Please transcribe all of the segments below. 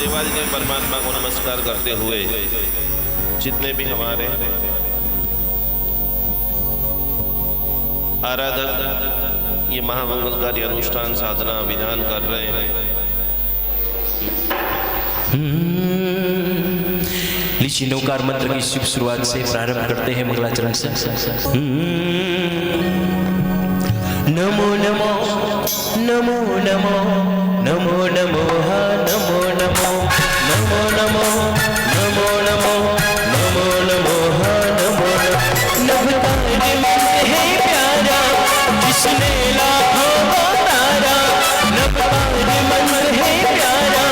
देवादिदेव परमात्मा को नमस्कार करते हुए जितने भी हमारे आराधक ये महामंगलकारी अनुष्ठान साधना विधान कर रहे हैं, लीजिए नौकार मंत्र की शुभ शुरुआत से प्रारंभ करते हैं मंगलाचरण से। नमो नमो नमो नमो नमो नमो नमो नमो नमो नमो नमो नमो नमो नमो नमो नवतार मन है प्यारा जिसने लाखों तारा, नवतार मन है प्यारा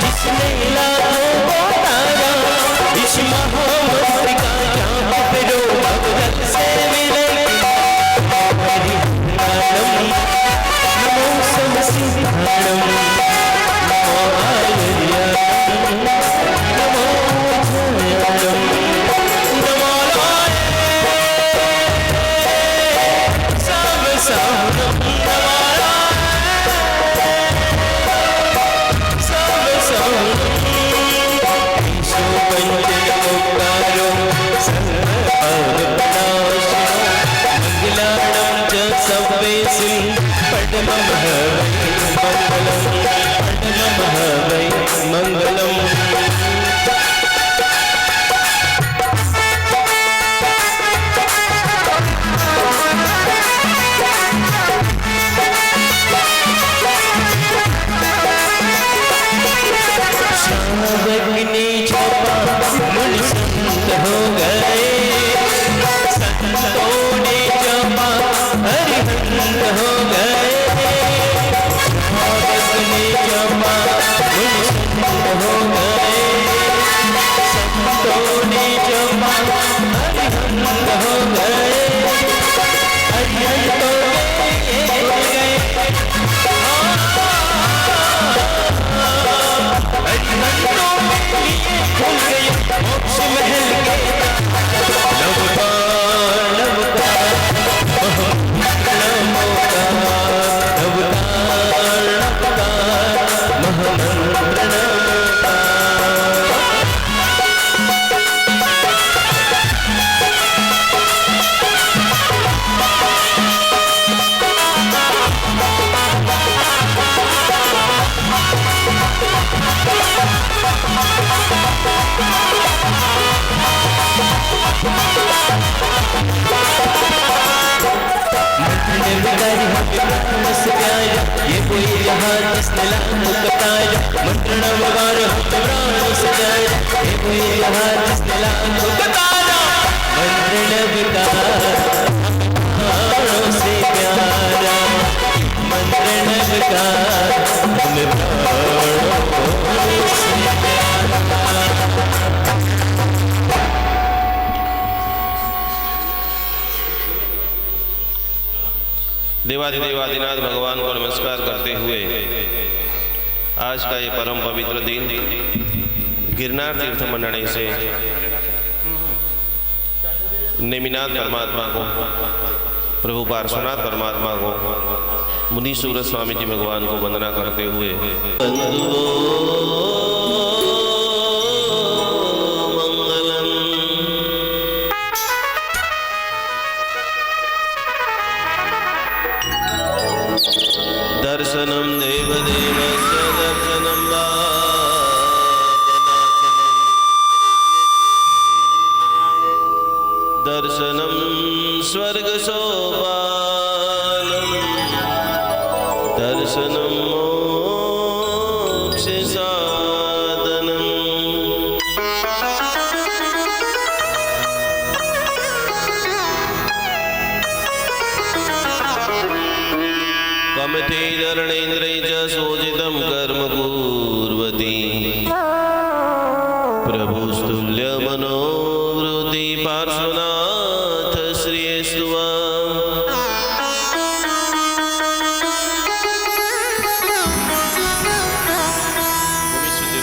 जिसने लाखों तारा, इस महामंत्र का जाप करो भगवत से मिले। नमो समसिद्धाणम नमो आर्यम नमो अक्षयम नमो सब साधम सब साधम ईशो पंचमुखारो सर्वपापनाशो मंगलाणं च सव्वेसिं पठनम वै मंगलम। शावकने छपा मुनि संत हो गए, संतों ने जपा हरिहंत हो गए। शावकने जपा मुनि संत हो गए, संतों ने जपा हरिहंत हो गए। हरिहंत हो गए खुल गए मोक्ष महल के नवकार नवकार नमोकार नवकार नवकार महामंत्र नमोकार। ये कोई यहाँ जिसने लाखों कटाया, मंत्र नववार प्राण सजाया। ये कोई यहाँ जिसने लाखों कटाया, मंत्र नवकार प्राणों से प्यारा, मंत्र नवकार हमें प्राणों से प्यारा। देवादिदेव आदिनाथ भगवान को नमस्कार करते हुए आज का ये परम पवित्र दिन गिरनार तीर्थ मंडली से नेमिनाथ परमात्मा को, प्रभु पार्श्वनाथ परमात्मा को, मुनि सूरज स्वामी जी भगवान को वंदना करते हुए दर्शनम देवदेवस्य दर्शनम दर्शनम स्वर्ग सोपानम दर्शनम मोक्ष साधनम। कमते धरणेन्द्रै च शोचितं कर्म कुर्वती, प्रभुस्तुल्य मनोवृत्ति पार्श्वनाथ श्रीस्तु।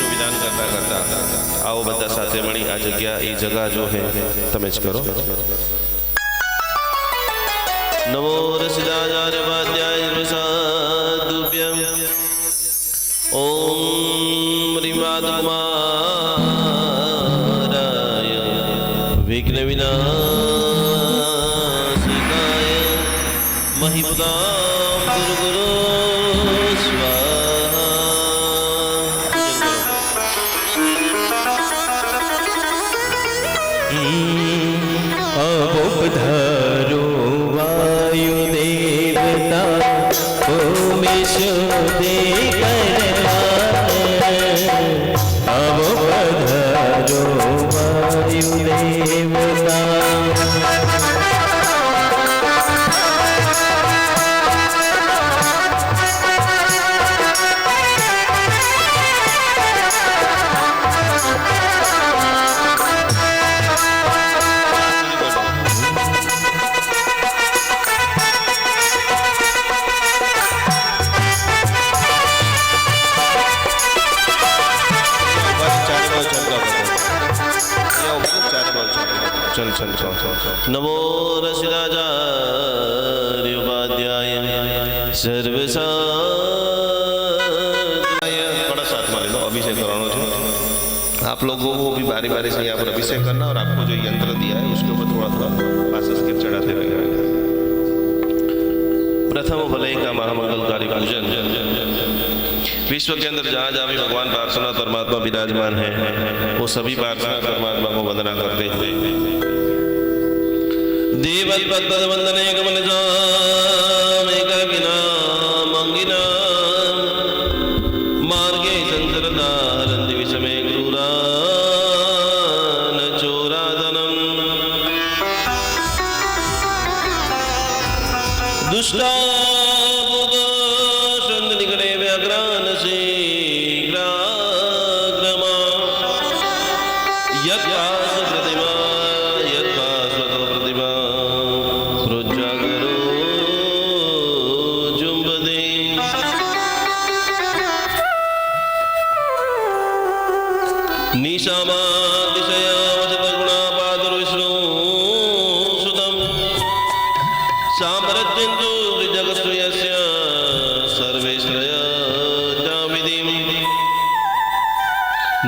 विधान करता करता आओ बता साथे मળી आ जगह ये जगह जो है તમે જ કરો। नमो रसिदाचार्यवाद्याय प्रसादुभ्यं ओम ह्रीं प्रभात कुमाराय विघ्न विनाशिकाय महिपदां गुरु गुरु स्वाहा। अवोपधारो वायु देवता ओमेश दे अवोपधारो वायु देवता। चल चल चल नमो रसिदाचार्य उपाध्याय सर्वसाय। बड़ा साथ मान लो, अभिषेक कराना चाहिए आप लोगों को भी बारी बारी से यहाँ पर अभिषेक करना, और आपको जो यंत्र दिया है उसके ऊपर थोड़ा थोड़ा पासस के चढ़ाते रहेंगे। प्रथम भले का महामंगलकारी पूजन। विश्व के अंदर जहाँ जहाँ भी भगवान पार्श्वनाथ परमात्मा विराजमान है, वो सभी पार्श्वनाथ परमात्मा को वंदना करते हुए देवल पद वंदने गमनजाम एकाकिनाम अंगिनाम मार्गे संचरता हरन्ति विषमे क्रूरान चोरादनम दुष्टा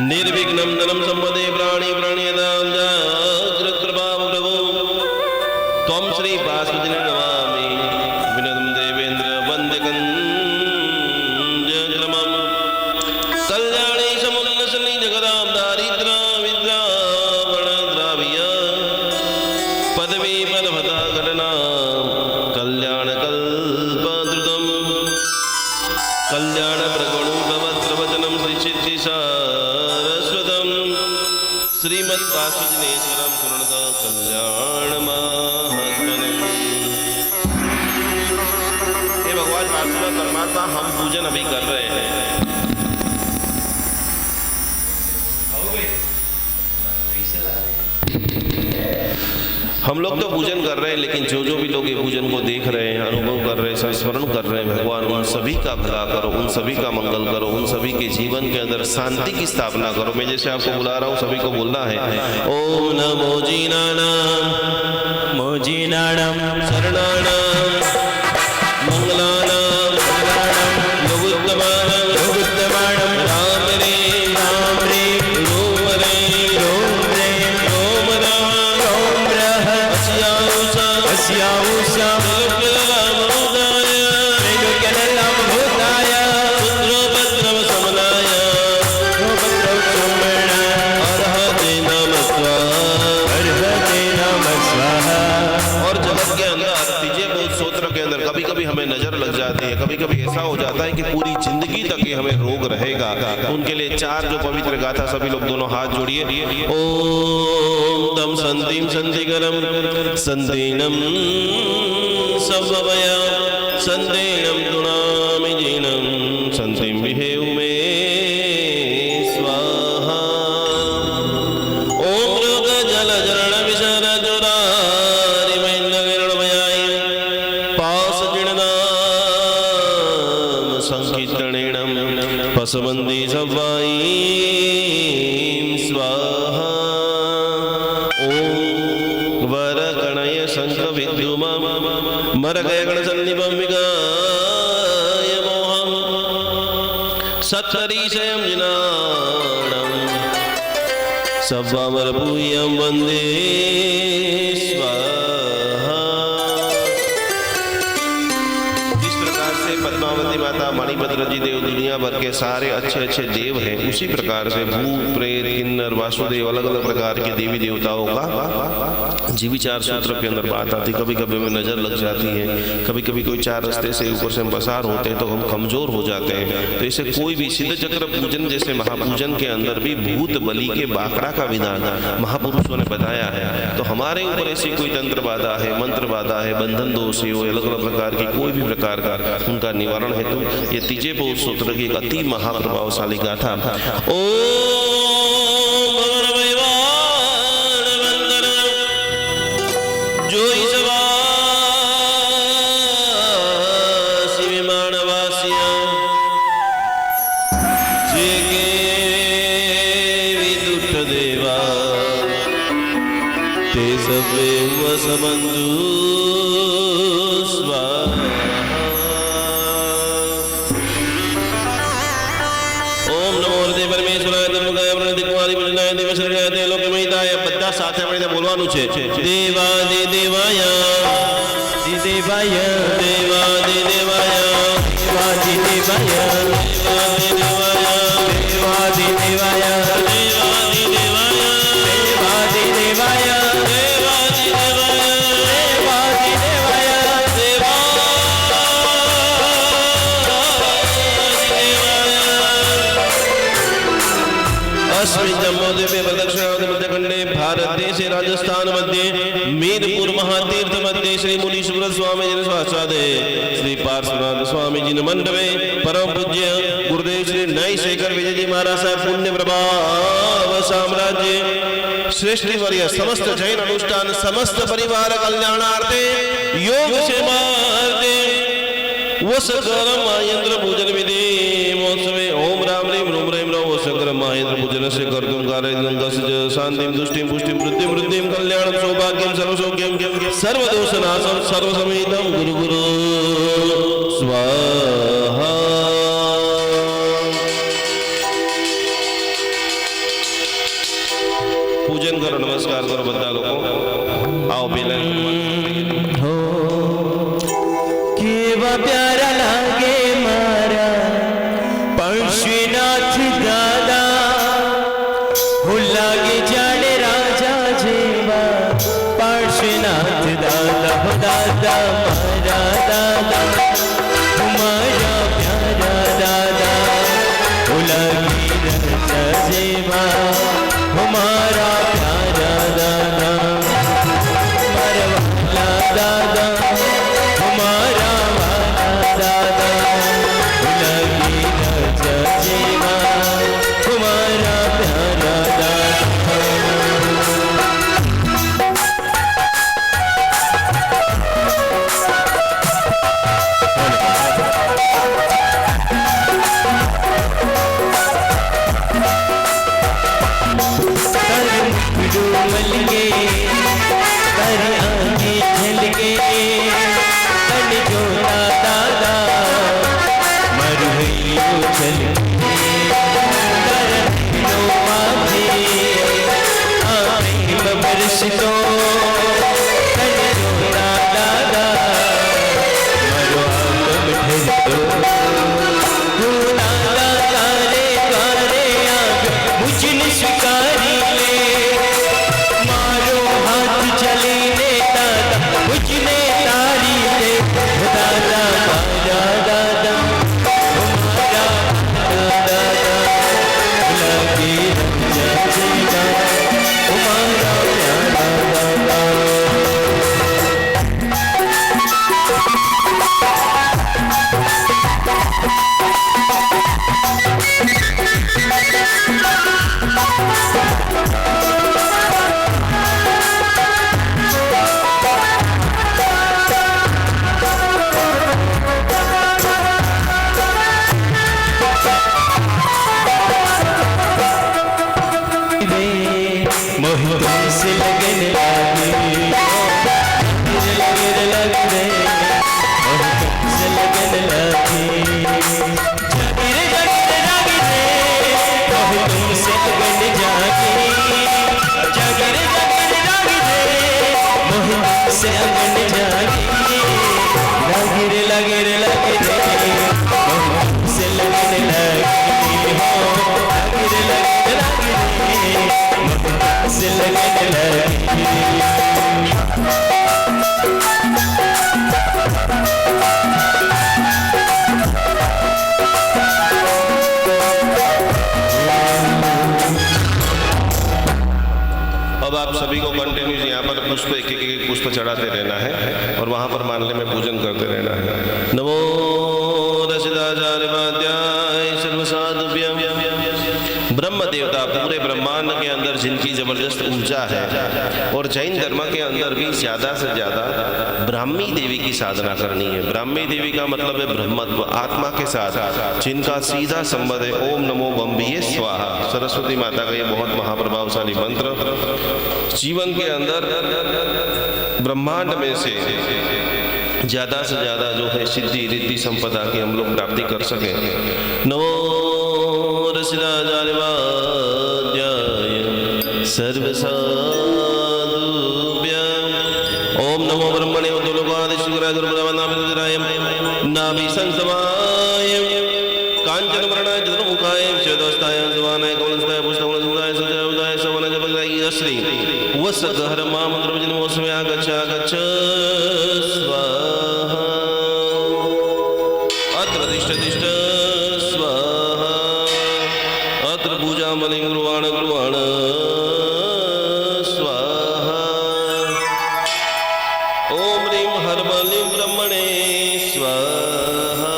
निर्विघ्नं धनं संपदे प्राणी प्रणीयतां जागृत कृपा प्रभो त्वं श्री पार्श्वजने नमामि विनतं देवेन्द्र वन्द्यकञ्जक्रमं कल्याणी समुन्नसनी जगदां दारिद्र्य विद्रावणद्राव्य पदवी पदभता घटनां कल्याणकल्पद्रुतं कल्याण प्रगुणं भवत्रवचनं श्रीचित्तिसा श्रीमद पार्श्वजनेश्वरम सुनता कल्याण महात्मनम। हे भगवान पार्श्वनाथ परमात्मा, हम पूजन अभी कर रहे हैं। हम लोग तो पूजन कर रहे हैं, लेकिन जो जो भी लोग ये पूजन को देख रहे हैं, अनुभव कर रहे हैं, संस्मरण कर रहे हैं, भगवान उन सभी का भला करो, उन सभी का मंगल करो, उन सभी के जीवन के अंदर शांति की स्थापना करो। मैं जैसे आपको बुला रहा हूँ, सभी को बोलना है ओम नमो जीनानाम मोजीनाणम शरणानाम मंगलानाम योगुत्तमानम योगुत्तमाणम राम रे राम रे रोम रे रोम रे रोम राम रोम रह अस्याउषा अस्याउषा कभी कभी हमें नजर लग जाती है, कभी कभी ऐसा हो जाता है कि पूरी जिंदगी तक ये हमें रोग रहेगा। उनके लिए चार जो पवित्र गाथा, सभी लोग दोनों हाथ जोड़िए। ओम तम संतिम संतिकरम संतीनम सबवया संतीनम दुनामि जीनम संतिम विहेव मे स्वाहा। ओम लोक जल जरण विशर जोरारि महेंद्र किरण भयाय पास जिणनाम संकीर्तनेणम पसवंदी सवाई स्वाहा। ओम वर गणय शंख विद्युमम मरगय गण सन्निपम विगाय मोहम सत्तरीशयं सब्बामरपूयं वन्दे स्वाहा। जिस प्रकार से पद्मावती माता, मणिभद्र जी देव, दुनिया भर के सारे अच्छे अच्छे देव हैं, उसी प्रकार से भूत, प्रेत, किन्नर, वासुदेव, अलग अलग प्रकार के देवी देवताओं का जीविचार सूत्र के अंदर बात आती। कभी कभी हमें नजर लग जाती है, कभी कभी कोई चार रास्ते से ऊपर से हम पसार होते हैं तो हम कमजोर हो जाते हैं। तो इसे कोई भी सिद्ध चक्र पूजन जैसे महापूजन के अंदर भी भूत बलि के बाकड़ा का विधान महापुरुषों ने बताया है। तो हमारे ऊपर ऐसी कोई तंत्र बाधा है, मंत्र बाधा है, बंधन दोष हो, अलग अलग प्रकार की कोई भी प्रकार का उनका निवारण हेतु ये तीजे पौष सूत्र की एक अति महाप्रभावशाली गाथा। बंधु स्वाहा। ओम नमो हृदय परमेश्वराय धर्मगाय प्रणतिकुमारी पूजनाय देवशरणाय लोकमहिताय। બધા સાથે મળીને બોલવાનું છે દેવાદિ દેવાય દેવાય દેવાદિ દેવાય દેવાદિ દેવાય દેવાદિ દેવાય દેવાદિ દેવાય દેવાદિ દેવાય દેવાદિ દેવાય भारत देश राजस्थान मध्ये मीरपुर महातीर्थ मध्ये श्री मुनीश्वर स्वामी जी स्वासादे श्री पार्श्वनाथ स्वामी जी मंडपे परम पूज्य गुरुदेव श्री नई शेखर विजय जी महाराज साहब पुण्य प्रभाव साम्राज्य श्रेष्ठी वर्य समस्त जैन अनुष्ठान समस्त परिवार कल्याणार्थे योग क्षेमार्थे वसकर महेंद्र पूजन विधि महोत्सवे ओम राम रीम रूम रीम रो वसकर महेंद्र पूजन से कर्तुम कार्यं शांतिं तुष्टिं पुष्टिं वृद्धिं वृद्धिं कल्याणं सौभाग्यं सर्वसौख्यं सर्वदोषनाशं सर्वसमेतं गुरु गुरु स्वाहा। पूजन करो, नमस्कार करो બધા લોકો आओ बेला हो केवा प्यारा लागे मारा परशुनाथ दादा हो लागे जाने राजा जेवा परशुनाथ दादा हो दादा मारा दादा हमारा प्यारा दादा हो लागे राजा जेवा हमारा प्यारा दादा मरवाला दादा हमारा वाला दादा लगी राजा जीवा हमारा प्यारा दादा। मलगे कर आगे झलके कन जोड़ा दादा मरुहैयो झलके करनो माथे आँखें बरस तो कन जोड़ा दादा मरुआम ढल तो दादा तारे द्वारे आग मुझने स्वीकारी ले मारो हाथ चले ने दादा मुझने तारी दे दादा मारा दादा हमारा दादा लगे रंजा जीवा हमारा प्यारा दादा। मोहितों से लगन लगे लग रे मोहितों से लगन लगे जगीर जगीर लगन लगी। अब आप सभी को कंटिन्यूस यहाँ पर पुष्प एक पुष्प चढ़ाते रहना है और वहाँ पर मानले में पूजन करते रहना है। नमो रसिदाचार्यपाद्याय सर्वसाधुभ्यं। ब्रह्म देवता पूरे ब्रह्मांड के अंदर जिनकी जबरदस्त ऊर्जा है और जैन धर्म के अंदर भी ज्यादा से ज्यादा ब्राह्मी देवी की साधना करनी है। ब्राह्मी देवी का मतलब है ब्रह्मत्व, आत्मा के साथ जिनका सीधा संबंध है। ओम नमो बम्बिये स्वाहा, सरस्वती माता का ये बहुत महाप्रभावशाली मंत्र जीवन के अंदर ब्रह्मांड में से ज्यादा से ज्यादा जो है सिद्धि रिद्धि संपदा की हम लोग प्राप्ति कर सके। नमो रसिदाचार्यपाद्याय सर्वसाधुभ्यं। ओम नमो ब्रह्मणे उद्दोलोकादिशुक्राय दुर्बलवनाभिरुद्राय नाभि संसमाय कांचन वर्णाय चतुर्मुखाय श्वेतवस्त्राय सुवानाय कमलस्थाय पुष्पवनसुंदराय सुजयवदाय सवनाय जपदाय श्री वसगहर मामंत्रभजनमोत्सवे आगच्छ आगच्छ स्वाहा। अत्र तिष्ठ तिष्ठ स्वाहा। अत्र पूजामलिं गृहाण गृहाण स्वाहा। ओम ह्रीं हरमलिं ब्रह्मणे स्वाहा।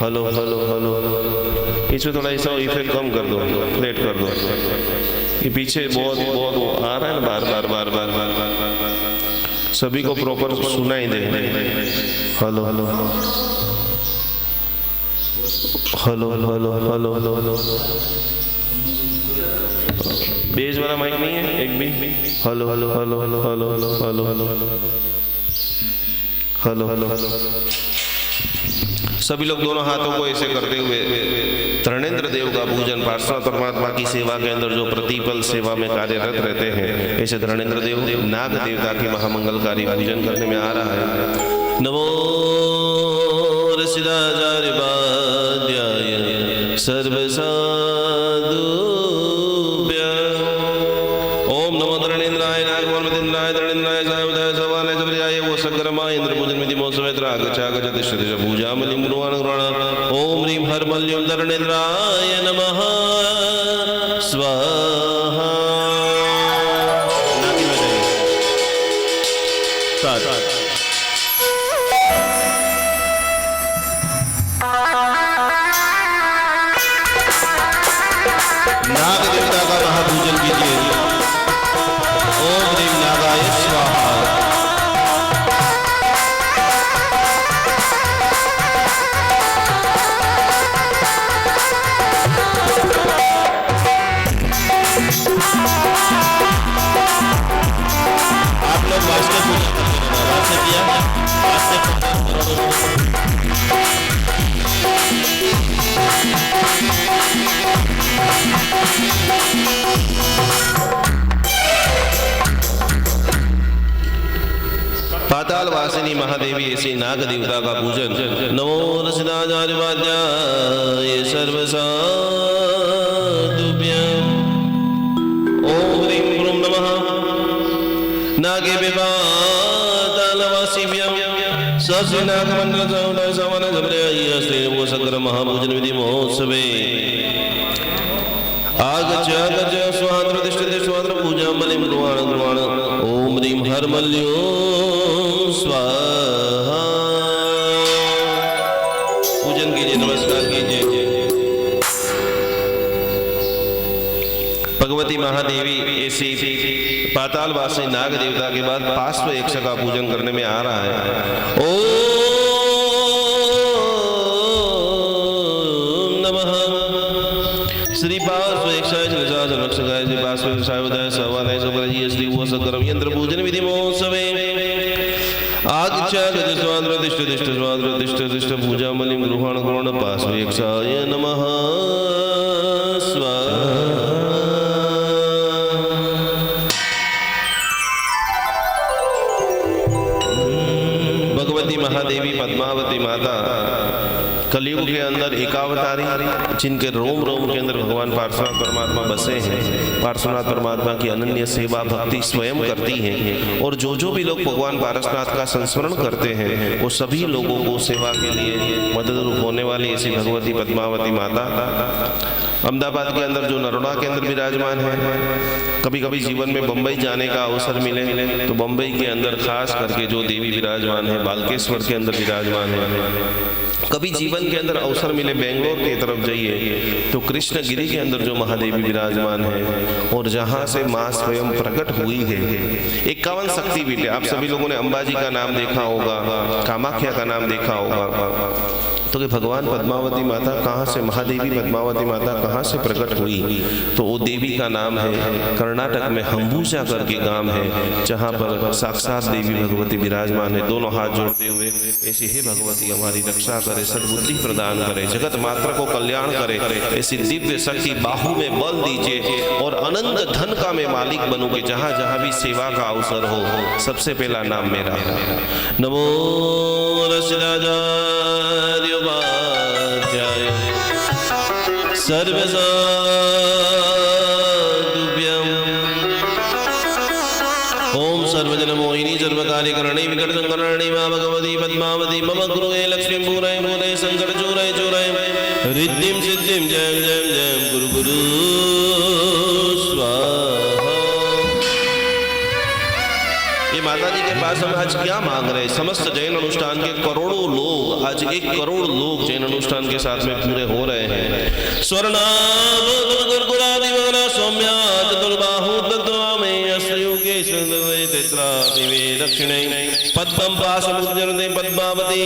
हेलो हेलो हेलो, इसमें थोड़ा ऐसा इफेक्ट कम कर दो, लेट कर दो। ये पीछे बहुत बहुत आ रहा है ना, बार बार बार बार बार सभी को प्रॉपर सुनाई दे। Hello hello hello hello hello hello hello hello. Bass वाला माइक नहीं है एक भी। Hello hello hello hello hello hello hello hello hello hello. सभी लोग दोनों हाथों को ऐसे करते हुए धरणेन्द्र देव का पूजन, पार्श्वनाथ परमात्मा की सेवा के अंदर जो प्रतिपल सेवा में कार्यरत रहते हैं, ऐसे धरणेन्द्र देव नाग देवता की महामंगलकारी पूजन करने में आ रहा है। नमो रसिदाचार्यपाद्याय सर्वसाधुभ्यं। ओम नमो धरणेन्द्राय नागवन्मतेन्द्राय धरणेन्द्राय सायवदाय सवानाय सप्रियाय वो सकर्माय इंद्र पूजन विधि महोत्सवे आगच्छ तिष्ठ पूजामलिं गृहाण गृहाण। ओम ह्रीं हरमल्यं धरणेन्द्राय नमः स्वाहा। नाकी बजाइए साथ। नाग देवता का महापूजन कीजिए। ओम ह्रीं नागाय स्वाहा। आप लोग वास्ते किया पाताल वासिनी महादेवी ऐसी नाग देवता का पूजन। नमो रसिदाचार्यपाद्याय सर्वसाधुभ्यं। ओम ह्रीं गुरुं नमः नागे पातालवासिभ्यं सहस्र नागमंडल सवन जपदाय श्री वो सकल महापूजन विधि महोत्सवे आगच्छ आगच्छ स्वाहा तिष्ठ स्वाहा पूजामलिं गृहाण गृहाण। ओम ह्रीं हरमल्यो स्वाहा। पूजन कीजिए, नमस्कार कीजिए। भगवती महादेवी ऐसी पातालवासी नाग देवता के बाद पार्श्व यक्ष का पूजन करने में आ रहा है। ओम नमः श्री पार्श्व यक्षाय रक्षकाय श्री पार्श्व यक्षाय सवानाय सप्रियाय श्री वो सकर्म यंत्र पूजन विधि महोत्सवे आगच्छ आगच्छ स्वाहा तिष्ठ तिष्ठ स्वाहा तिष्ठ तिष्ठ पूजामलिं गृहाण गृहाण। पार्श्व यक्षाय नमः स्वाहा। एकावतारी, जिनके रोम रोम के अंदर भगवान पार्श्वनाथ परमात्मा बसे हैं। पार्श्वनाथ परमात्मा की अनन्य सेवा भक्ति स्वयं करती है। और जो भी लोग भगवान पार्श्वनाथ का संस्मरण करते हैं वो सभी लोगों को सेवा के लिए मददरूप होने वाली ऐसी भगवती पद्मावती माता अहमदाबाद के अंदर जो नरोड़ा के अंदर विराजमान है। कभी कभी जीवन में बम्बई जाने का अवसर मिले तो बम्बई के अंदर खास करके जो देवी विराजमान है बालकेश्वर के अंदर विराजमान है। कभी जीवन के अंदर अवसर मिले बेंगलोर की तरफ जाइए तो कृष्णगिरी के अंदर जो महादेवी विराजमान है और जहाँ से माँ स्वयं प्रकट हुई है। 51 शक्तिपीठ है। आप सभी लोगों ने अंबाजी का नाम देखा होगा, कामाख्या का नाम देखा होगा। तो कि भगवान पद्मावती माता कहाँ से, महादेवी पद्मावती माता कहाँ से प्रकट हुई, तो वो देवी का नाम है कर्नाटक में हम्बूजा करके गांव है जहाँ पर साक्षात देवी भगवती विराजमान है। दोनों हाथ जोड़ते हुए ऐसी हे भगवती हमारी रक्षा करे, सद्बुद्धि प्रदान करे, जगत मात्र को कल्याण करे, ऐसी दिव्य शक्ति बाहु में बल दीजिए और अनंत धन का मैं मालिक बनूं कि जहाँ जहाँ भी सेवा का अवसर हो सबसे पहला नाम मेरा। नमो रसिराजार्य सर्वसाधुभ्यं ओम सर्वजनमोहिनी सर्वकार्यकरणी विकटसंकरणी मा भगवती पद्मावती मम गुरुवे लक्ष्मीं पूरय पूरय संकट चूरय चूरय रिद्धिं सिद्धिं जय जय जय गुरु गुरु स्वाहा। ये माता जी के पास हम आज क्या मांग रहे हैं? समस्त जैन अनुष्ठान के करोड़ों लोग, आज 1 करोड़ लोग जैन अनुष्ठान के साथ में पूरे हो रहे हैं। स्वर्णाभ गुरुगुरादि वगैरह सौम्यात दुर्बाहु तत्वामे अस्युगे सुंदरे तेत्रा दिवे दक्षिणे पद्मं पाशमुद्यन्ते पद्मावती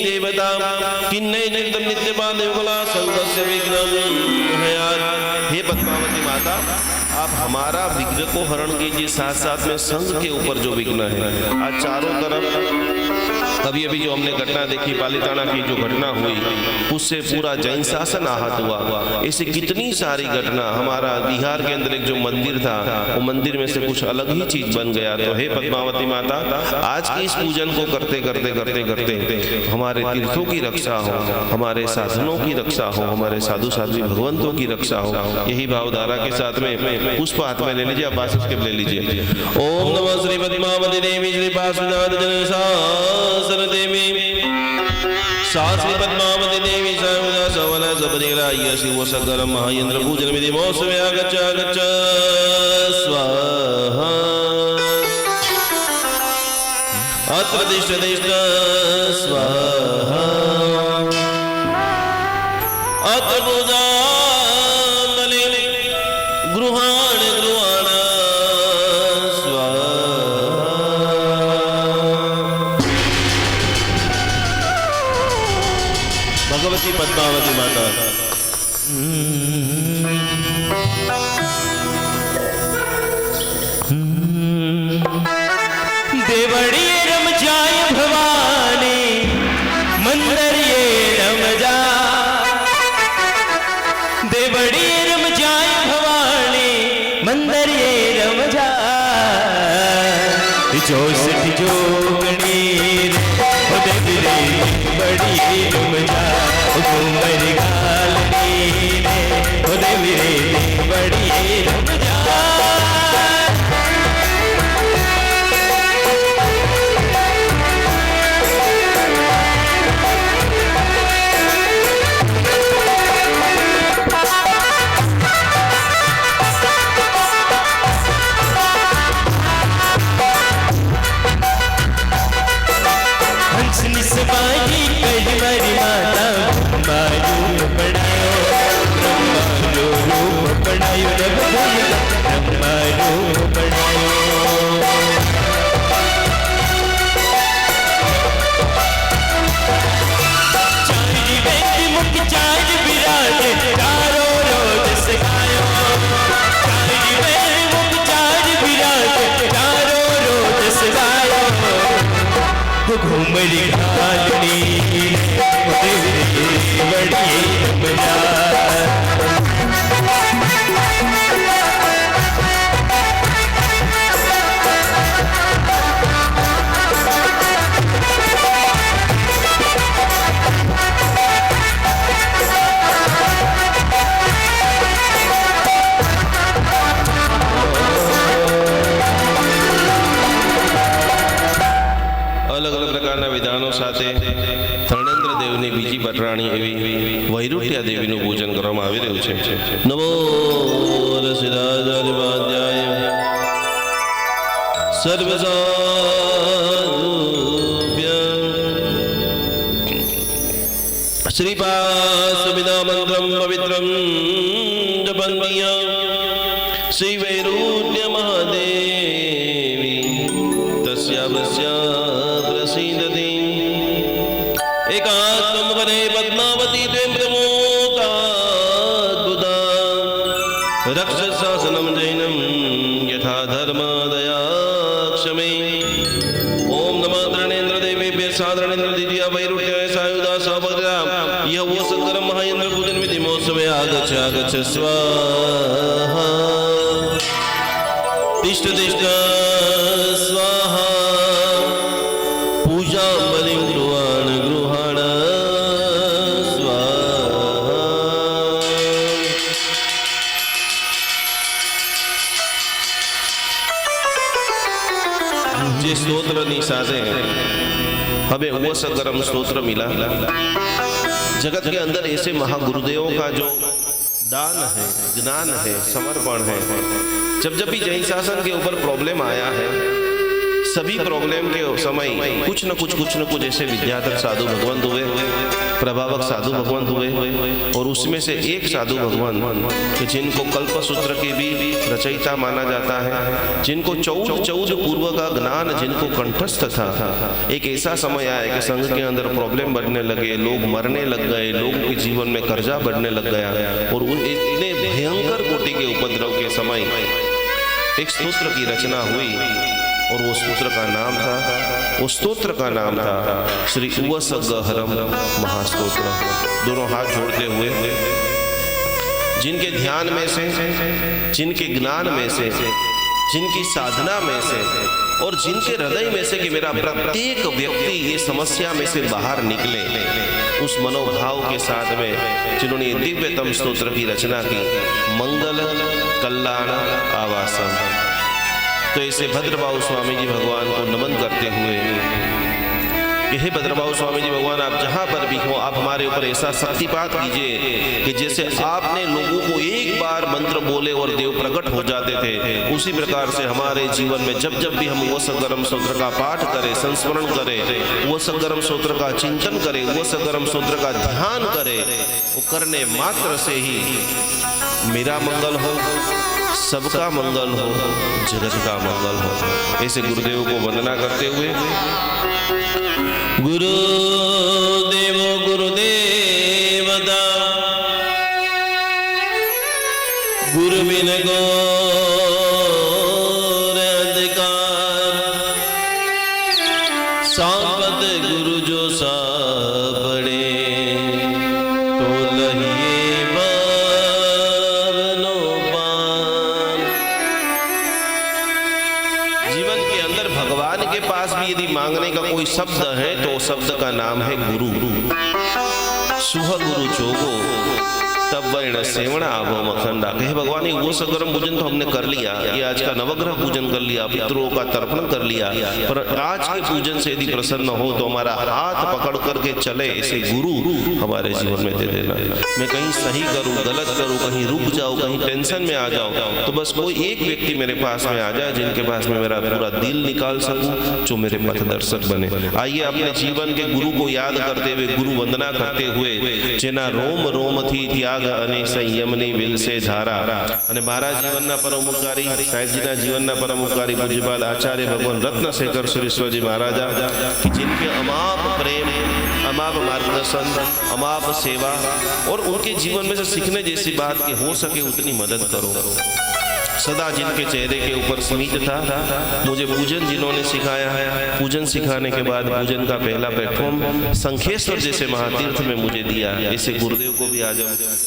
देवता किन्ने नित्य नित्यपाद देवला संगस्य विघ्नं हयात्। हे पद्मावती माता, आप हमारा विघ्न को हरण कीजिए, साथ साथ में संघ के ऊपर जो विघ्न है। आज चारों तरफ अभी अभी जो हमने घटना देखी पालीताना की जो घटना हुई उससे पूरा जैन शासन आहत हुआ। ऐसी कितनी सारी घटना। हमारा बिहार के अंदर एक जो मंदिर था वो मंदिर में से कुछ अलग ही चीज बन गया। तो हे पद्मावती माता, आज की इस पूजन को करते करते करते करते हमारे तीर्थों की रक्षा हो, हमारे साधनों की रक्षा हो, हमारे साधु साध्वी भगवंतों की रक्षा हो। यही भावधारा के साथ में पुष्प हाथ में ले लीजिए, आप बासिस के ले लीजिए। ओम नमः श्री पद्मावती देवी श्री पार्श्वनाथ जन शासन देवी शास्त्री पद्मावती देवी सर्वदा सवना सबरिग्राह्य शिव सकल महायंत्र पूजन विधि महोत्सवे आगच्छ आगच्छ स्वाहा। अत्र तिष्ठ तिष्ठ स्वाहा। अत्र पूजा गृहाण गृहाण स्वाहा। भगवती पद्मावती माता देवड़िए रम जाए भवानी मंदिर ये रम जा। देवड़िए रम जाए भवानी मंदिर ये रम जा। जोश जोगणी देवी बड़ी रम जा। घूमर गालनी देवी बड़ी रम जा। बाजी कही मरी माता बाजू पढ़ायो ब्रह्मारो रूप पढ़ायो ब्रह्मारो पढ़ायो। चारी बेटी मुख चार विराट चारों रोज सिखायो। चारी बेटी मुख चार विराट चारों रोज सिखायो। घूमरी घालनी बड़ी बजा। સાથે ધર્મેન્દ્ર દેવની બીજી પટરાણી એવી વૈરુટ્યા દેવીનું પૂજન કરવામાં આવી રહ્યું છે. નમો રસિદાચાર્યપાદ્યાય સર્વસાધુભ્યં શ્રીપાસમિદા મંત્રમ પવિત્રમ જપન્તિયં શ્રી વૈરુટ્ય મહાદેવી તસ્યાવસ્ય પ્રસિદ્ધતિ એકાત્મ વદે પદ્માવતી ત્વં પ્રમોદાદ્ભુતા રક્ષશાસનમ જૈનમ યથા ધર્મ દયાક્ષમે. ઓમ નમઃ ત્રણેન્દ્ર દેવેભ્યઃ સાધ્રણેન્દ્ર દ્વિતીય વૈરુટ્યાય સાયુધા સહભદ્રા યહ वो संकरम महायन्द्र पूजन विधि महोत्सवे आगच्छ आगच्छ स्वाहा तिष्ठ तिष्ठ स्वाहा पूजा बलिं गृहाण गृहाण स्वाहा. જે સ્તોત્રની સાથે हमें वो सकरम स्तोत्र मिला. जगत के अंदर ऐसे महागुरुदेवों का जो दान है, ज्ञान है, समर्पण है. जब जब भी जैन शासन के ऊपर प्रॉब्लम आया है, सभी प्रॉब्लम के समय कुछ न कुछ ऐसे विद्याधर साधु भगवंत हुए, प्रभावक साधु भगवंत हुए. और उसमें से एक साधु भगवंत कि जिनको कल्पसूत्र के भी रचयिता माना जाता है, जिनको 14 पूर्व का ज्ञान जिनको कंठस्थ था. एक ऐसा समय आया कि संघ के अंदर प्रॉब्लम बढ़ने लगे, लोग मरने लग गए, लोगों के जीवन में कर्जा बढ़ने लग गया. और उन इतने भयंकर कोटि के उपद्रव के समय एक स्तोत्र की रचना हुई. और वो स्तोत्र का नाम था श्री उवसगहरम महास्तोत्र. दोनों हाथ जोड़ते हुए जिनके ध्यान में से, जिनके ज्ञान में से, जिनकी साधना में से और जिनके हृदय में से कि मेरा प्रत्येक व्यक्ति ये समस्या में से बाहर निकले, उस मनोभाव के साथ में जिन्होंने दिव्यतम स्तोत्र की रचना की, मंगल कल्याण आवासम. तो ऐसे भद्रबाहु स्वामी जी भगवान को नमन करते हुए कि हे भद्रबाहु स्वामी जी भगवान, आप जहाँ पर भी हो, आप हमारे ऊपर ऐसा शक्तिपात कीजिए कि जैसे आपने लोगों को एक बार मंत्र बोले और देव प्रकट हो जाते थे, उसी प्रकार से हमारे जीवन में जब जब भी हम वो सकरम स्तोत्र का पाठ करें, संस्मरण करें, वो सकरम स्तोत्र का चिंतन करें, वो सकरम स्तोत्र का ध्यान करें, वो करने मात्र से ही मेरा मंगल हो, सबका मंगल हो, जगत का मंगल हो. ऐसे गुरुदेव को वंदना करते हुए गुरुदेवो गुरुदेवता गुरु बिन गौर अधिकार सांपत गुरु जो सापड़े तो लहिए बारनो पान. जीवन के अंदर भगवान के पास भी यदि मांगने का कोई शब्द है तो शब्द का नाम है गुरु. सुह गुरु जोगो तब वर्ण सेवण आवो मखंडा. कहे भगवान ये वो सकरम पूजन तो हमने कर लिया, ये आज का नवग्रह पूजन कर लिया, पितरों का तर्पण कर लिया, पर आज के पूजन से यदि प्रसन्न हो तो हमारा हाथ पकड़ करके चले ऐसे गुरु हमारे जीवन में दे देना. मैं कहीं सही करूं, गलत करूं, कहीं रुक जाऊं, कहीं टेंशन में आ जाऊं, तो बस कोई एक व्यक्ति मेरे पास में आ जाए जिनके पास में मेरा पूरा दिल निकाल सकूं, जो मेरे पथदर्शक बने. आइए अपने जीवन के गुरु को याद करते हुए, गुरु वंदना करते हुए, जेना रोम रोम थी त्याग અને સંયમની વિલસે ધારા. અને મારા જીવનના પરમ ઉપકારી, સાહેબજીના જીવનના પરમ ઉપકારી પૂજ્યપાદ આચાર્ય ભગવાન રત્નશેખર સુરેશ્વરજી મહારાજા, जिनके अमाप प्रेम, अमाप मार्गदर्शन, अमाप सेवा और उनके जीवन में से सीखने जैसी बात कि हो सके उतनी मदद करो. सदा जिनके चेहरे के ऊपर स्मित था. मुझे पूजन जिन्होंने सिखाया है, पूजन सिखाने के बाद पूजन का पहला प्लेटफॉर्म शंखेश्वर जैसे महातीर्थ में मुझे दिया. ऐसे गुरुदेव को भी आज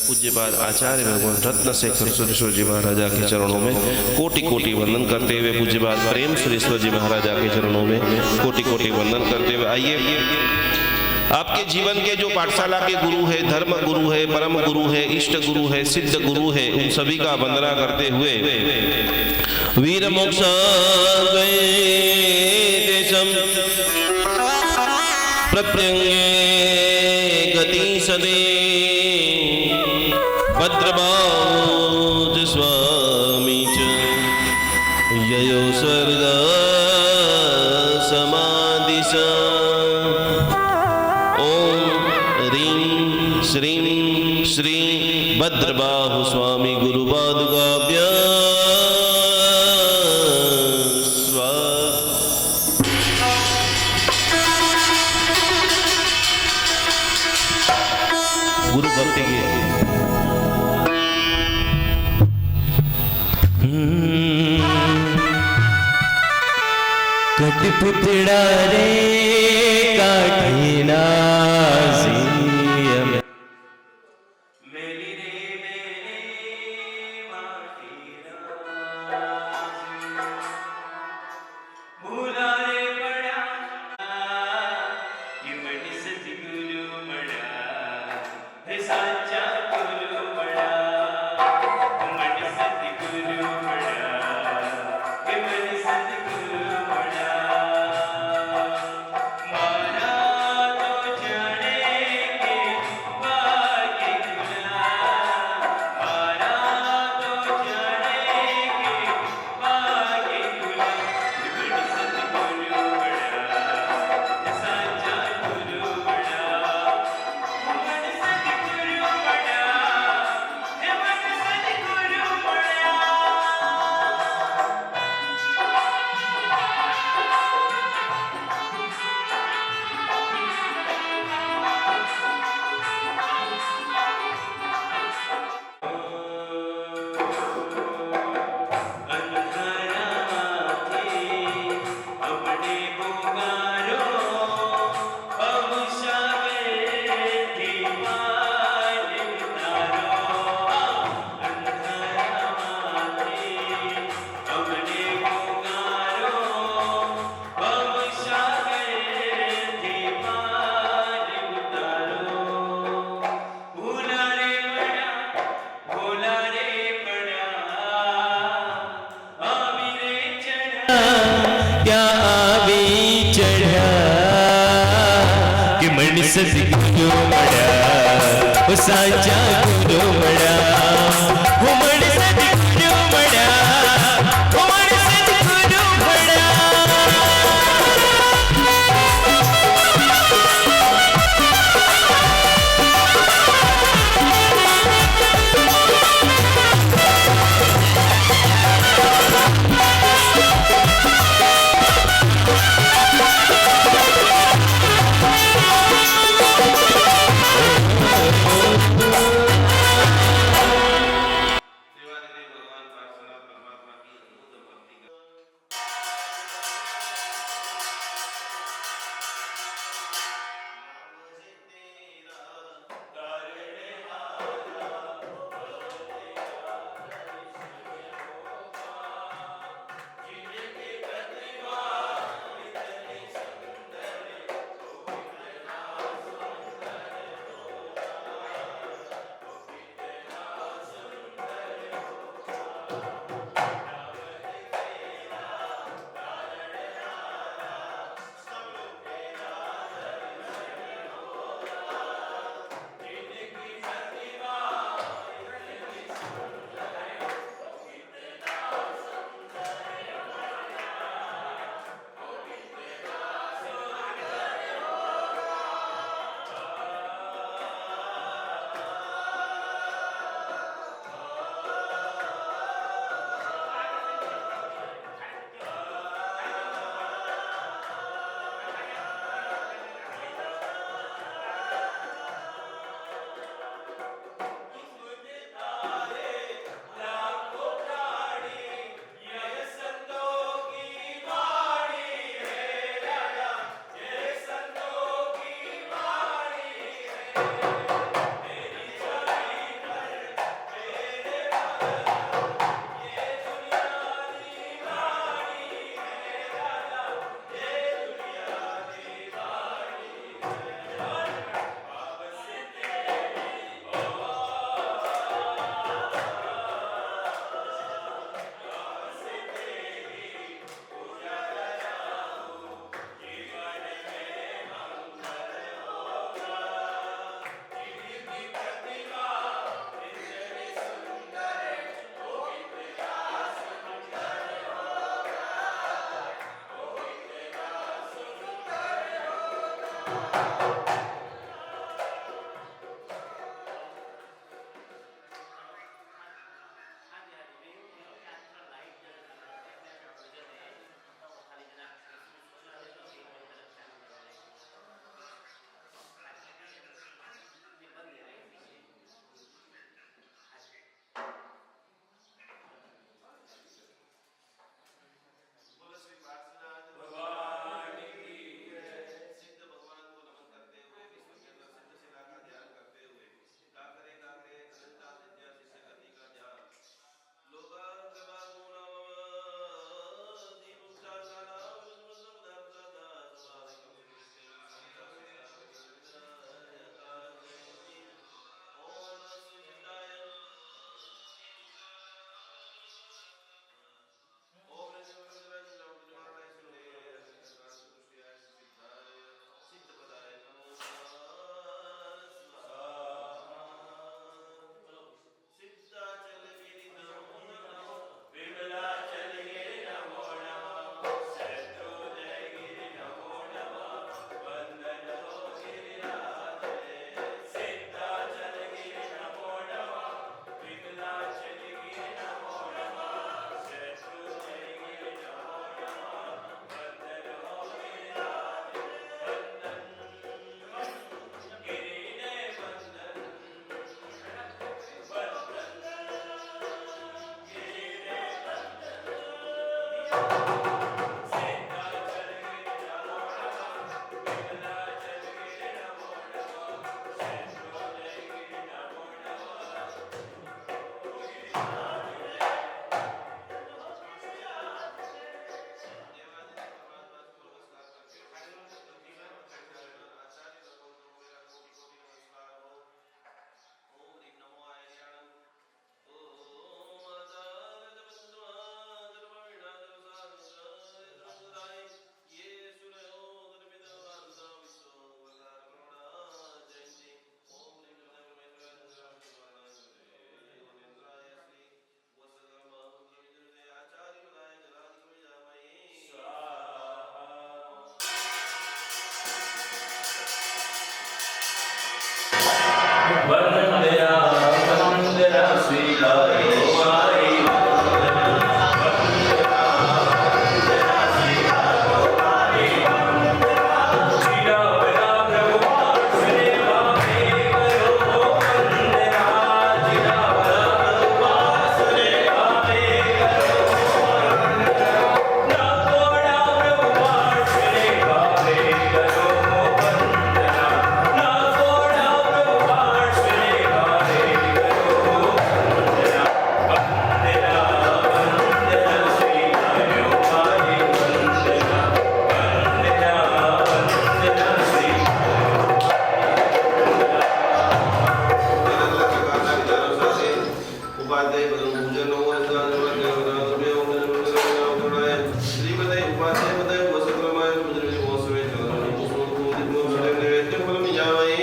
पूज्यपाद आचार्य भगवान रत्नशेखर सुरेश्वर जी महाराजा के चरणों में कोटि कोटि वंदन करते हुए, पूज्यपाद प्रेम सुरेश्वर जी महाराजा के चरणों में कोटि कोटि वंदन करते हुए आइए आपके जीवन के जो पाठशाला के गुरु है, धर्म गुरु है, परम गुरु है, इष्ट गुरु है, सिद्ध गुरु है, उन सभी का वंदना करते हुए वीर मोक्ष प्रत्यंगे गति सदे भद्रबाहुज स्वामी च ययो स्वर्ग समाधिश ओम ह्रीं श्रीं श्री भद्रबाहु स्वामी गुरु पादुकाभ्यां गुरु भक्ति की कठपुतड़ा रे काठीना जियम मेली रे मेरे माटीना भूला रे बड़ा ये बड़ी सतगुरु बड़ा है साचा गुरु बड़ा बड़ी सतगुरु बड़ा ये बड़ी सतगुरु बड़ा मारा तो जाने के भाग्य खुला मारा तो जाने के भाग्य खुला ये बड़ी सतगुरु बड़ा ये साचा गुरु बड़ा बड़ी सतगुरु बड़ा ये बड़ी सतगुरु बड़ा अपने बोगारो अवसावे दीवार उतारो अंधारा माथे अपने बोगारो अवसावे दीवार उतारो भूला रे बड़ा आवी रे चढ़ा क्या आवी चढ़ा कि मन सतगुरु बड़ा वो साचा गुरु बड़ा वो मन सतगुरु बड़ा वो मन सतगुरु बड़ा उपाध्याय पदम पूजन हो श्रीमते उपाध्याय पदे वसक्रमाय मुद्रे मोसवे चरण मुसुर मोसरे नैवेद्य फलम जावे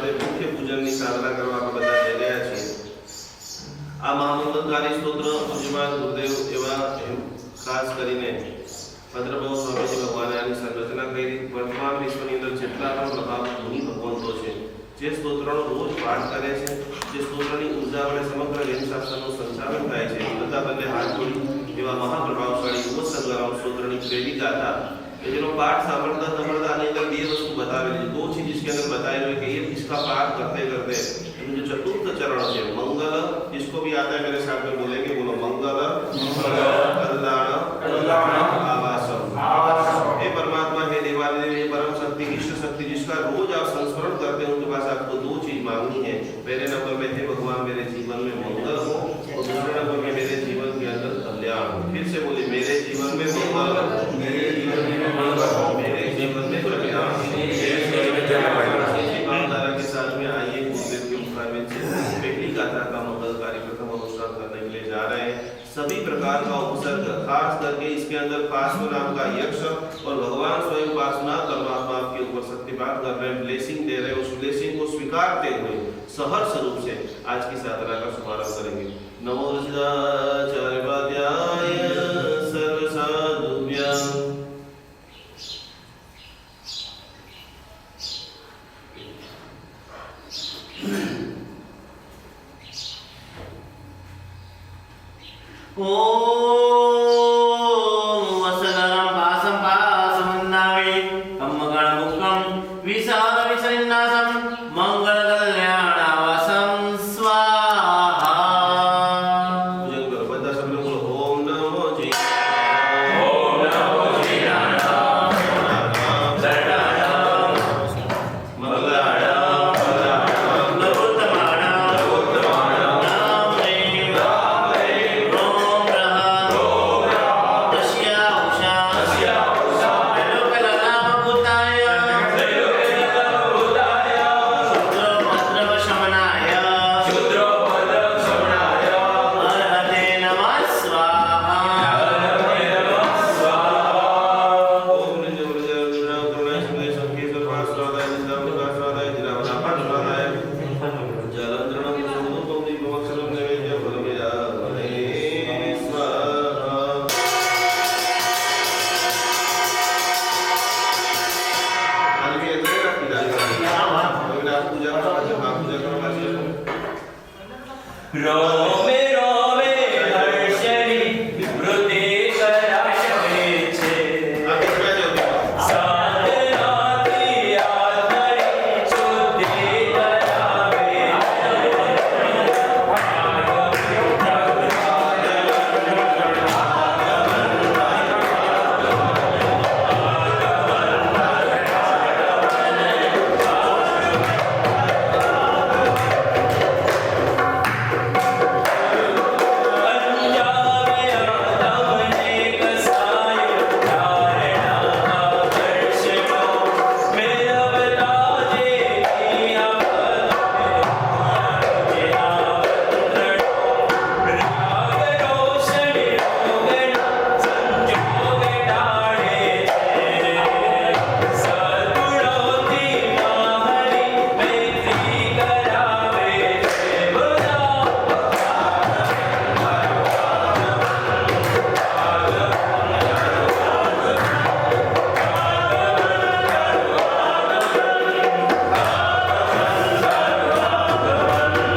આપણે મુખ્ય પૂજનની સાધના કરવા આપણે બધા જઈ રહ્યા છીએ. આ મહામંગલકારી સ્તોત્ર પૂજ્યમાન ગુરુદેવ એવા ખાસ કરીને ભદ્રભાવ સ્વામીજી ભગવાને આની સંરચના કરી. વર્તમાન વિશ્વની અંદર જેટલા પણ પ્રભાવ મુનિ ભગવંતો છે જે સ્તોત્રનો રોજ પાઠ કરે છે, જે સ્તોત્રની ઉર્જા વડે સમગ્ર વેદશાસ્ત્રનું સંચાલન થાય છે, બધા બંને હાથ જોડી એવા મહાપ્રભાવશાળી યુવક સંગ્રામ સ્તોત્રની પ્રેરિત ગાથા जिनो पाठ सामर्थ्य समर्थ आने का ये वस्तु बता रहे हैं. दो चीज इसके अंदर बताए हुए कि ये इसका पाठ करते करते जो चतुर्थ चरण है मंगल, जिसको भी आता है मेरे साथ में बोलेंगे, बोलो मंगल कल्याण आवासम. हे परमात्मा, हे देवादिदेव, हे परम शक्ति, इष्ट शक्ति, जिसका रोज आप संस्मरण करते हैं, उनके पास आपको दो चीज मांगनी है. पहले नंबर में हे भगवान मेरे जीवन में मंगल हो, और दूसरे नंबर में मेरे जीवन के अंदर कल्याण. फिर से बोले, मेरे जीवन में मंगल, मेरे जीवन में मेरे जीवन में कल्याण. के साथ में आइए गुरुदेव के मुखारविंद से पहली गाथा का मंगलकारी प्रथम अनुष्ठान करने के लिए जा रहे हैं. सभी प्रकार का उपसर्ग, खास करके इसके अंदर पार्श्व नाम का यक्ष और भगवान स्वयं पार्श्वनाथ परमात्मा आपके ऊपर शक्तिपात कर रहे हैं, ब्लेसिंग दे रहे हैं. उस ब्लेसिंग को स्वीकारते हुए सहर्ष रूप से आज की साधना का शुभारंभ करेंगे. नमो ऋषिदाचार्यपाद्याय सर्वसाधुभ्यां. ओम वसनरं पासं पासमन्नावे अम्मगणमुखं विषाद विषन्नासं मंगलकल्याणावसं स्वाहा. पूजन करो બધા सब लोग ओम नमो जी, ओम नमो जीराणाम शरणाणाम मंगलाणाम नवोत्तमाणाम नाम देव ओम रहा दश्या उषा लोकलनाम भूताय शूद्रभद्रशमनाय अर्हते नमः स्वाहा. ओम नित्य वृजय करुणाय सुमय संके सर्वास्वादाय निजामकास्वादाय जिरावनापास्वादाय जलंद्रणं सुमोदं दीपमक्षरं नैवेद्यं फलमेयावने स्वाहा. आगे अंदर रखी जाएगी. अगर आप पूजा करना रोमे रोमे हर्षणी वृद्धि कराशवे छे आप इसमें जाओ. साधनाति आत्मनि शुद्धि करावे पंजाबी आदमने कसायो धारणा दर्शनो मेरा बता दे किया राग रोशनी रोगण संजोग डाले सद्गुणोति माहरी मैत्री करावे बोला.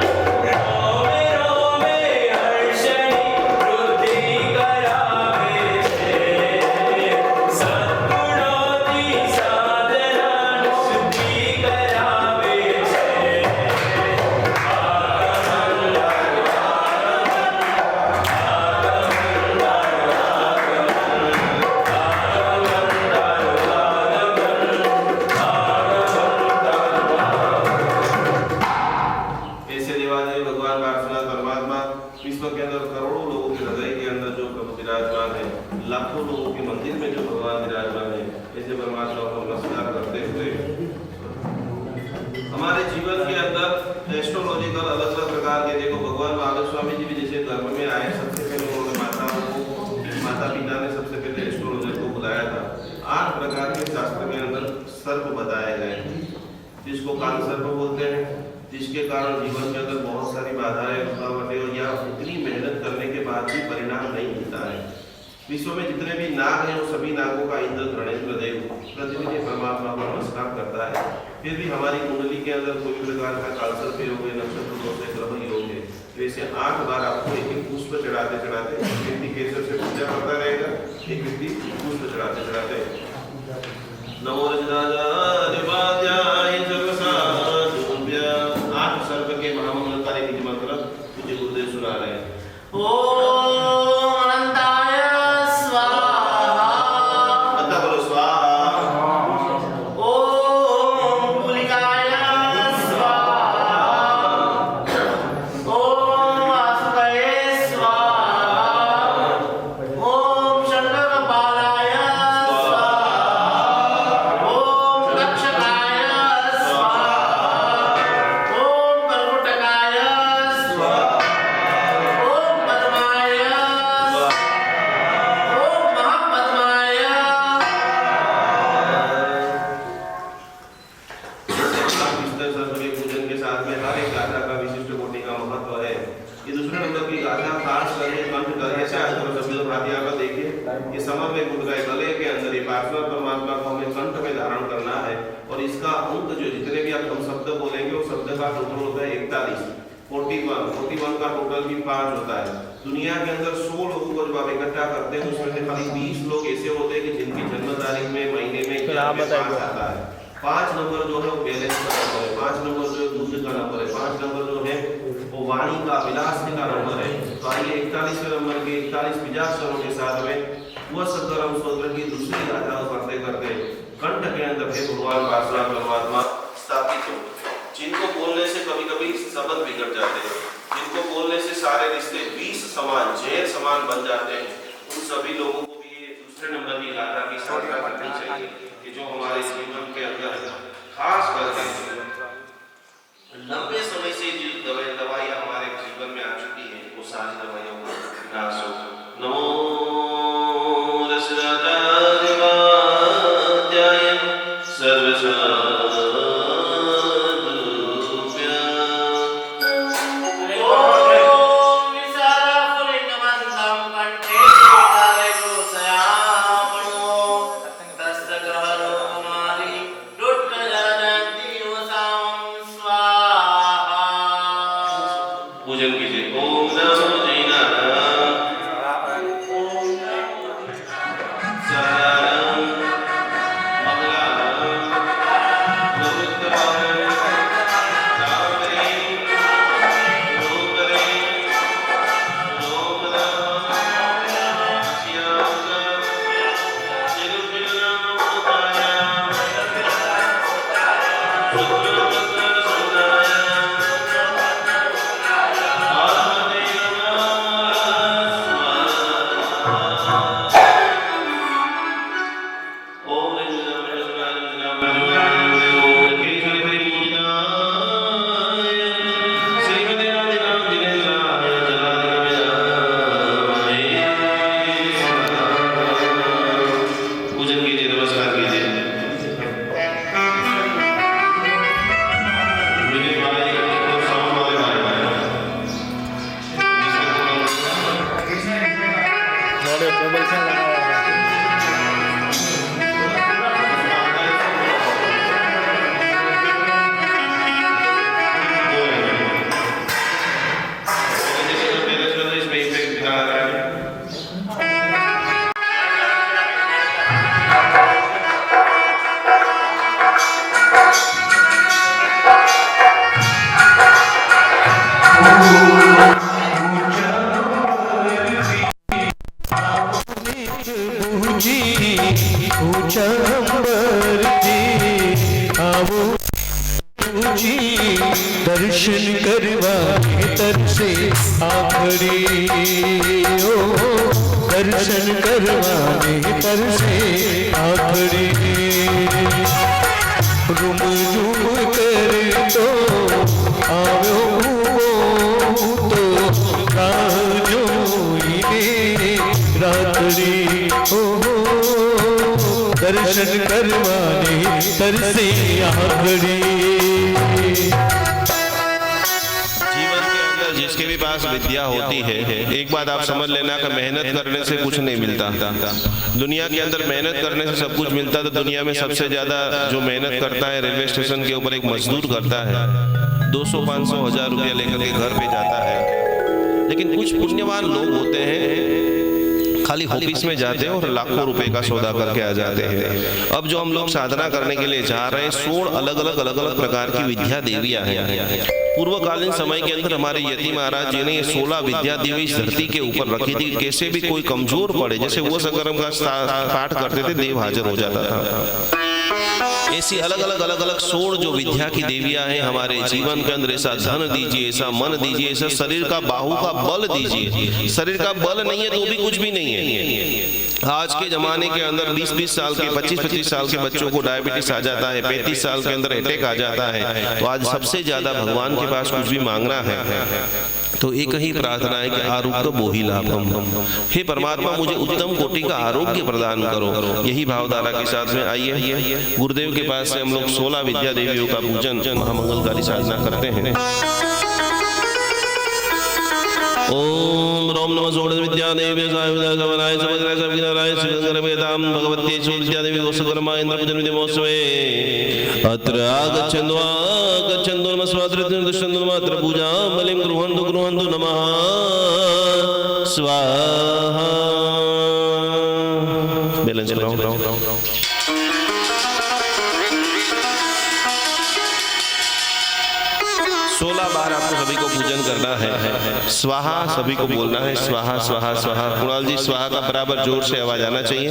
रोमे रोमे हर्षणी वृद्धि करावे सद्गुणोति साधना शुद्धि करावे ऐसे देवादेव भगवान पार्श्वनाथ परमात्मा विश्व के अंदर करोड़ों लोगों के हृदय के अंदर जो प्रभु विराजमान है, लाखों लोगों के मंदिर में जो भगवान विराजमान है, ऐसे परमात्मा को नमस्कार करते हुए हमारे जीवन के अंदर एस्ट्रोलॉजिकल अलग अलग प्रकार के, देखो भगवान महावीर स्वामी जी भी जैसे धर्म में आए, सबसे पहले उन्होंने माता पिता ने सबसे पहले एस्ट्रोलॉजर को बुलाया था. 8 प्रकार के शास्त्र के अंदर सर्प बताए गए हैं. जिसको कालसर्प बोलते हैं, जिसके कारण जीवन के अंदर बहुत सारी बाधाएं, रुकावटें या इतनी मेहनत करने के बाद भी परिणाम नहीं मिलता है। विश्व में जितने भी नाग हैं वो सभी नागों का इंद्र गणेश देव प्रतिनिधि परमात्मा को नमस्कार करता है। फिर भी हमारी कुंडली के अंदर कोई प्रकार का कालसर्प योग है, नक्षत्र दोष है, ग्रह योग है, वैसे 8 बार आपको एक एक पुष्प चढ़ाते चढ़ाते एक व्यक्ति केसर से पूजा करता रहेगा, एक व्यक्ति पुष्प चढ़ाते चढ़ाते नमो रजराजाय सर्वसाधुभ्य 8 सर्प के महामंगलकारी निज मंत्र पूज्य गुरुदेव सुना रहे हैं। ओम अनंताय स्वाहा। अतः बोलो स्वाहा। ओम कुलिकाय स्वाहा। ओम वासुदेवाय स्वाहा। ओम शंकरपालाय स्वाहा। ओम रक्षकाय स्वाहा। ओम कर्मटकाय स्वाहा। ओम पद्माय स्वाहा। ओम महापद्माय। विष्णु सरस्वती पूजन के साथ में हर एक गाथा का विशिष्ट कोटि का महत्व है। ये दूसरे नंबर की गाथा खास करके कंठ करके शायद हम शब्द भातिया का देखिए, ये समन्वय गुण का गले के अंदर ये पार्श्व परमात्मा को हमें कंठ में धारण करना है और इसका अंक जो जितने भी आप हम शब्द बोलेंगे वो शब्द का टोटल होता है 41। 41 का टोटल भी 5 होता है। दुनिया के अंदर 100 लोगों को जब आप इकट्ठा करते हैं उसमें से खाली 20 लोग ऐसे होते हैं कि जिनकी जन्म तारीख में महीने में क्या आता है। 5 नंबर जो है वो बैलेंस का नंबर है, 5 नंबर जो है बुद्ध का नंबर है, 5 नंबर जो है वो वाणी का विलास का नंबर है। तो आइए 41वें नंबर के 41 बीजाक्षरों के साथ में वह सदगरम स्तोत्र की दूसरी गाथा को करते करते कंठ के अंदर हे भगवान पार्श्व परमात्मा स्थापित हो। जिनको बोलने से कभी कभी शब्द बिगड़ जाते हैं, जिनको बोलने से सारे रिश्ते 20 समान जहर समान बन जाते हैं, उन सभी लोगों को भी ये दूसरे नंबर की गाथा की साधना करनी चाहिए कि जो हमारे जीवन के अंदर खास करके लंबे समय से जो दवाइयाँ हमारे जीवन में आ चुकी है वो सारी दवाइयों को नाश हो। नमो रसराजाय सर्वसाधुभ्य। ओम विशालाफुलिंगमन्तं कंठे धारयतु तस्तग्रहरोमादि दुष्टजनन्तियोसां स्वाहा। पूजन कीजिए। ओम नमो जिनाय ओम नमो सरलम मंगलम गुरुत्तमं रामरे रोमरे रोमनम श्यामं चिरुपिल्लम उदायाम रुद्रमंत्र सुदायाम पूजन कीजिए, नमस्कार कीजिए। मेरे भाई और सामने वाले भाई दर्शन करवाने तरसे आखड़ी ओ दर्शन करवाने तरसे आखड़ी रुम झुम कर तो आओ तो राजो रातड़ी ओ दर्शन करवाने तरसे आखड़ी। विद्या होती है, एक बात आप समझ लेना कि मेहनत करने से कुछ नहीं मिलता। दुनिया के अंदर मेहनत करने से सब कुछ मिलता, तो दुनिया में सबसे ज्यादा जो मेहनत करता है रेलवे स्टेशन के ऊपर एक मजदूर करता है, 200, 500, 1000 रुपया लेकर के घर पे जाता है। लेकिन कुछ पुण्यवान लोग होते हैं खाली ऑफिस में जाते हैं और लाखों रुपए का सौदा करके आ जाते हैं। अब जो हम लोग साधना करने के लिए जा रहे हैं, 16 अलग अलग प्रकार की विद्या देवियां हैं। पूर्वकालीन समय के अंदर हमारे यति महाराज जी ने ये 16 विद्या देवी इस धरती के ऊपर रखी थी। कैसे भी कोई कमजोर पड़े, जैसे वो संगरम का पाठ करते थे, देव हाजिर हो जाता था। ऐसी अलग अलग 16 जो विद्या की देवियां हैं हमारे जीवन के अंदर, ऐसा धन दीजिए, ऐसा मन दीजिए, ऐसा शरीर का बाहु का बल दीजिए। शरीर का बल नहीं है तो भी कुछ भी नहीं है। आज के जमाने के अंदर 20-20 साल के 25-25 साल के बच्चों को डायबिटीज आ जाता है, 35 साल के अंदर अटैक आ जाता है। तो आज सबसे ज्यादा भगवान के पास कुछ भी मांगना है तो एक ही प्रार्थना है कि आरोग्य बोहि लाभम, हे परमात्मा मुझे उत्तम कोटि का आरोग्य प्रदान करो। यही भावधारा के साथ में आइए गुरुदेव के पास से हम लोग 16 विद्या देवियों का पूजन महामंगलकारी साधना करते हैं। ओम रोम नमः षोडश विद्या देवी सायुधाय समग्र सविनाराय शिवशंकर वेदाम भगवते षोडश विद्या देवी गोसकर्मा इंद्र पूजन विधि महोत्सवे अत्र आगच्छन्तु नमस्वाद्रतिर्दुष्टन्तु मात्र पूजा बलिं गृह्णन्तु नमः स्वाहा। बैलेंस कराओ। 16 बार आपको सभी को पूजन करना है। स्वाहा सभी को बोलना है, स्वाहा स्वाहा स्वाहा। कुणाल जी स्वाहा का बराबर जोर से आवाज आना चाहिए।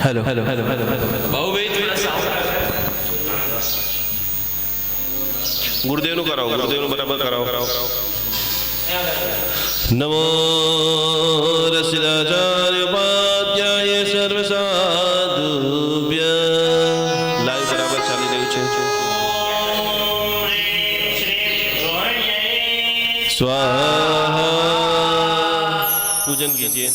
हेलो हेलो हेलो गुरुदेव नु कराओ, गुरुदेव नु बराबर कराओ। नमो रसिदाचार्य उपाध्याय सर्वसाधुभ्य। लाइव बराबर चाली रही है। स्वाहा पूजन कीजिए।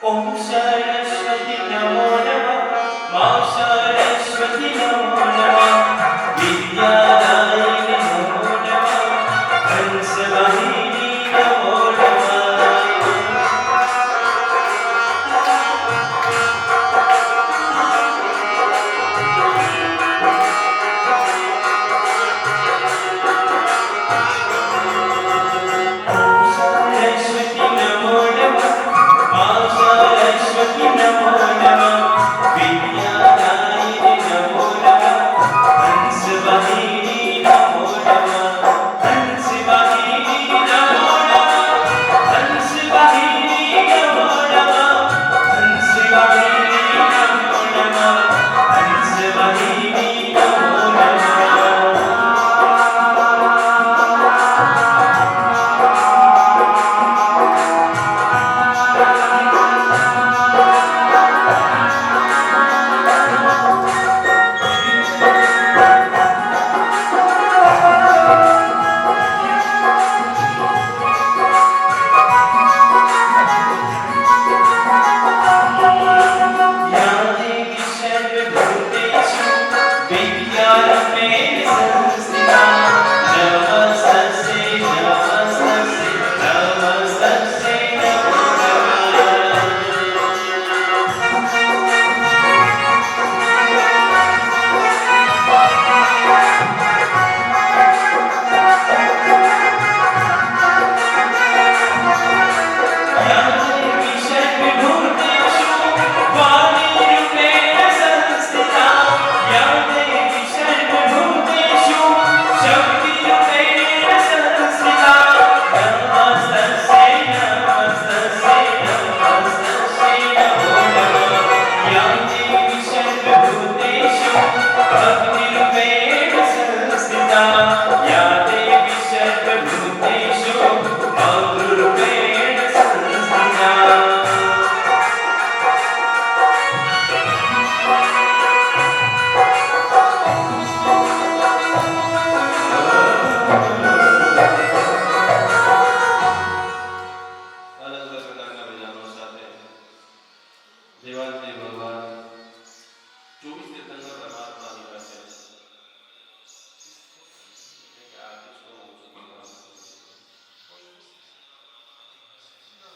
ओम सरस्वती नमो नमः, मां सरस्वती नमो नमः, विद्यादायिनी नमो नमः, हंसवाहिनी नमो नमः, विद्यादायिनी नमो नमः।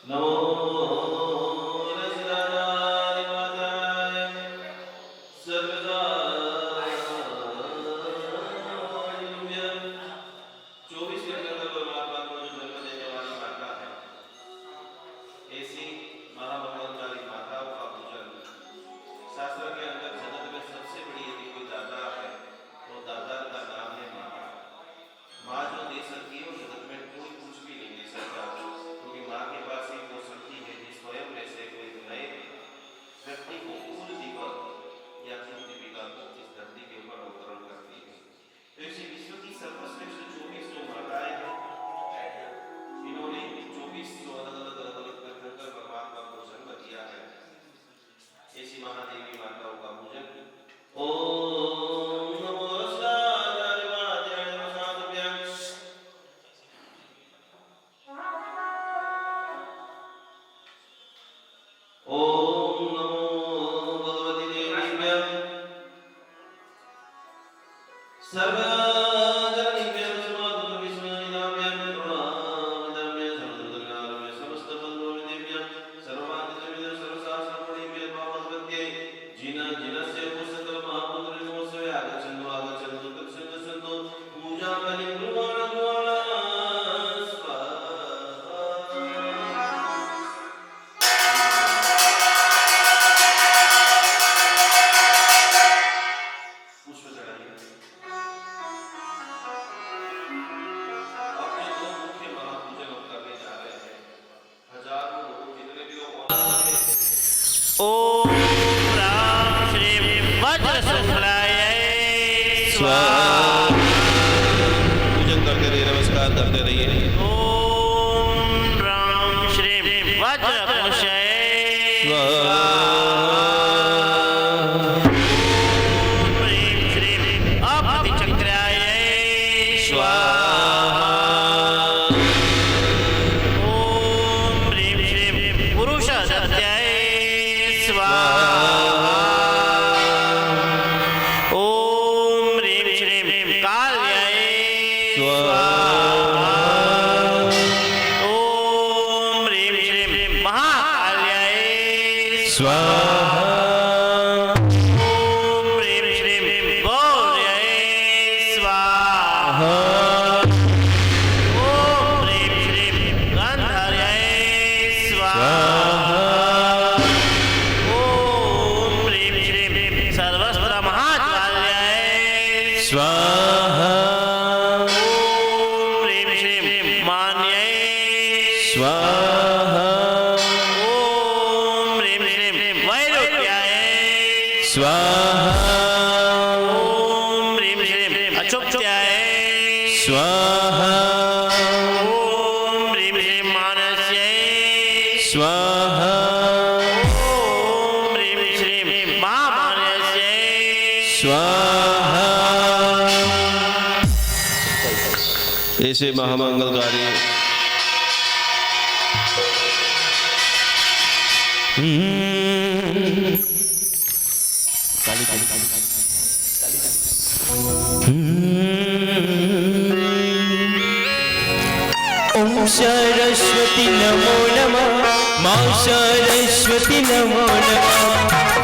नमो रसराय माताय सर्वदा 24 सितंबर परमात्मा को जो जन्म देने वाली माता है, ऐसी महामंगलकारी माताओं का पूजन शास्त्र के अंदर जगत में सबसे बड़ी यदि कोई दाता है तो दाता का नाम है माता। माँ जो दे सकती है वो जगत में कोई कुछ भी नहीं दे सकता, क्योंकि माँ के पास ही वो शक्ति है जिस स्वयं में से कोई नए व्यक्ति को कुल दीपक या कुल दीपिका इस धरती के ऊपर अवतरण करती है। तो इसी विश्व की सर्वश्रेष्ठ 24 जो माताएं हैं, इन्होंने 24 जो अलग अलग कर परमात्मा को जन्म दिया है, ऐसी महादेवी माताओं का पूजन। ओम नमो रसराय माताय नमः। ओम नमो भगवती देवीभ्यः सर्वजननीभ्यः सर्वदुर्विस्मयिताभ्यः प्रणामामि सर्वदुर्गाभ्यः समस्तबन्धुविदेभ्यः सर्वमादिजमिदं सर्वशास्त्रपुरीभ्यः भगवत्यै जिनस्य पुस्तकमहापुत्रिणोत्सवे आगच्छन्तु गच्छन्तु पूजाबलिं कुर्वन्तु ओम राम श्री वज्रशृंखलाय स्वाहा। पूजन करते रहिए, नमस्कार करते रहिए। ओम राम श्री वज्रकुशाय स्वाहा। ओम ह्रीं श्रीं अभक्तिचक्राय स्वाहा। ओम ह्रीं श्रीं पुरुषसत्याय ओम ह्रीं श्रीं काल्याय स्वाहा। ओम ह्रीं श्रीं महाकाल्याय स्वाहा। ओम ह्रीं श्रीं गौर्याय स्वाहा। ओम ह्रीं श्रीं गांधार्याय स्वाहा। ओम ह्रीं श्रीं सर्वस्त्र महाज्वाल्याय स्वाहा। ओम ह्रीं श्रीं मान्याय स्वाहा। ओम ह्रीं श्रीं वैरूप्याय स्वाहा। ओम ह्रीं श्रीं अचुक्त्याय स्वाहा। ओम ह्रीं श्रीं मानस्याय स्वाहा। ओम ह्रीं श्रीं महामानस्याय स्वाहा। ऐसे महामंगलकारी ओम सरस्वती नमो नमः। मां सरस्वती नमो नमः।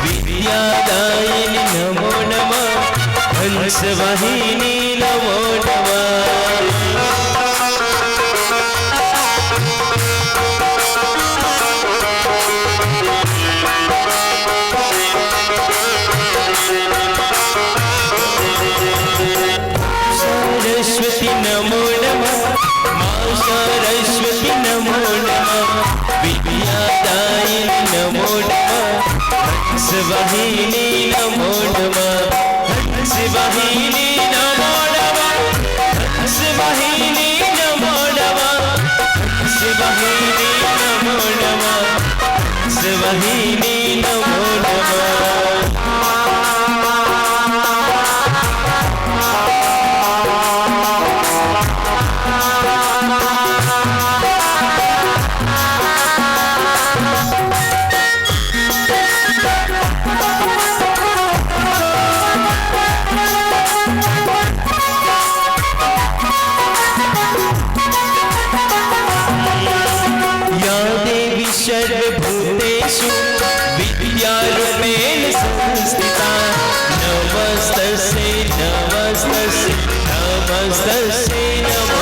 विद्यादायिनी नमो नमः। हंसवाहिनी नमो नमः। सरस्वती नमो नमः। मां सरस्वती नमो नमः। विद्यादायिनी नमो नमः। हंसवाहिनी नमो नमः। हंसवाहिनी नमो नमः। हंसवाहिनी नमो नमः। हंसवाहिनी नमो नमः। हंसवाहिनी नमो नमः। नमस्तस्यै नमो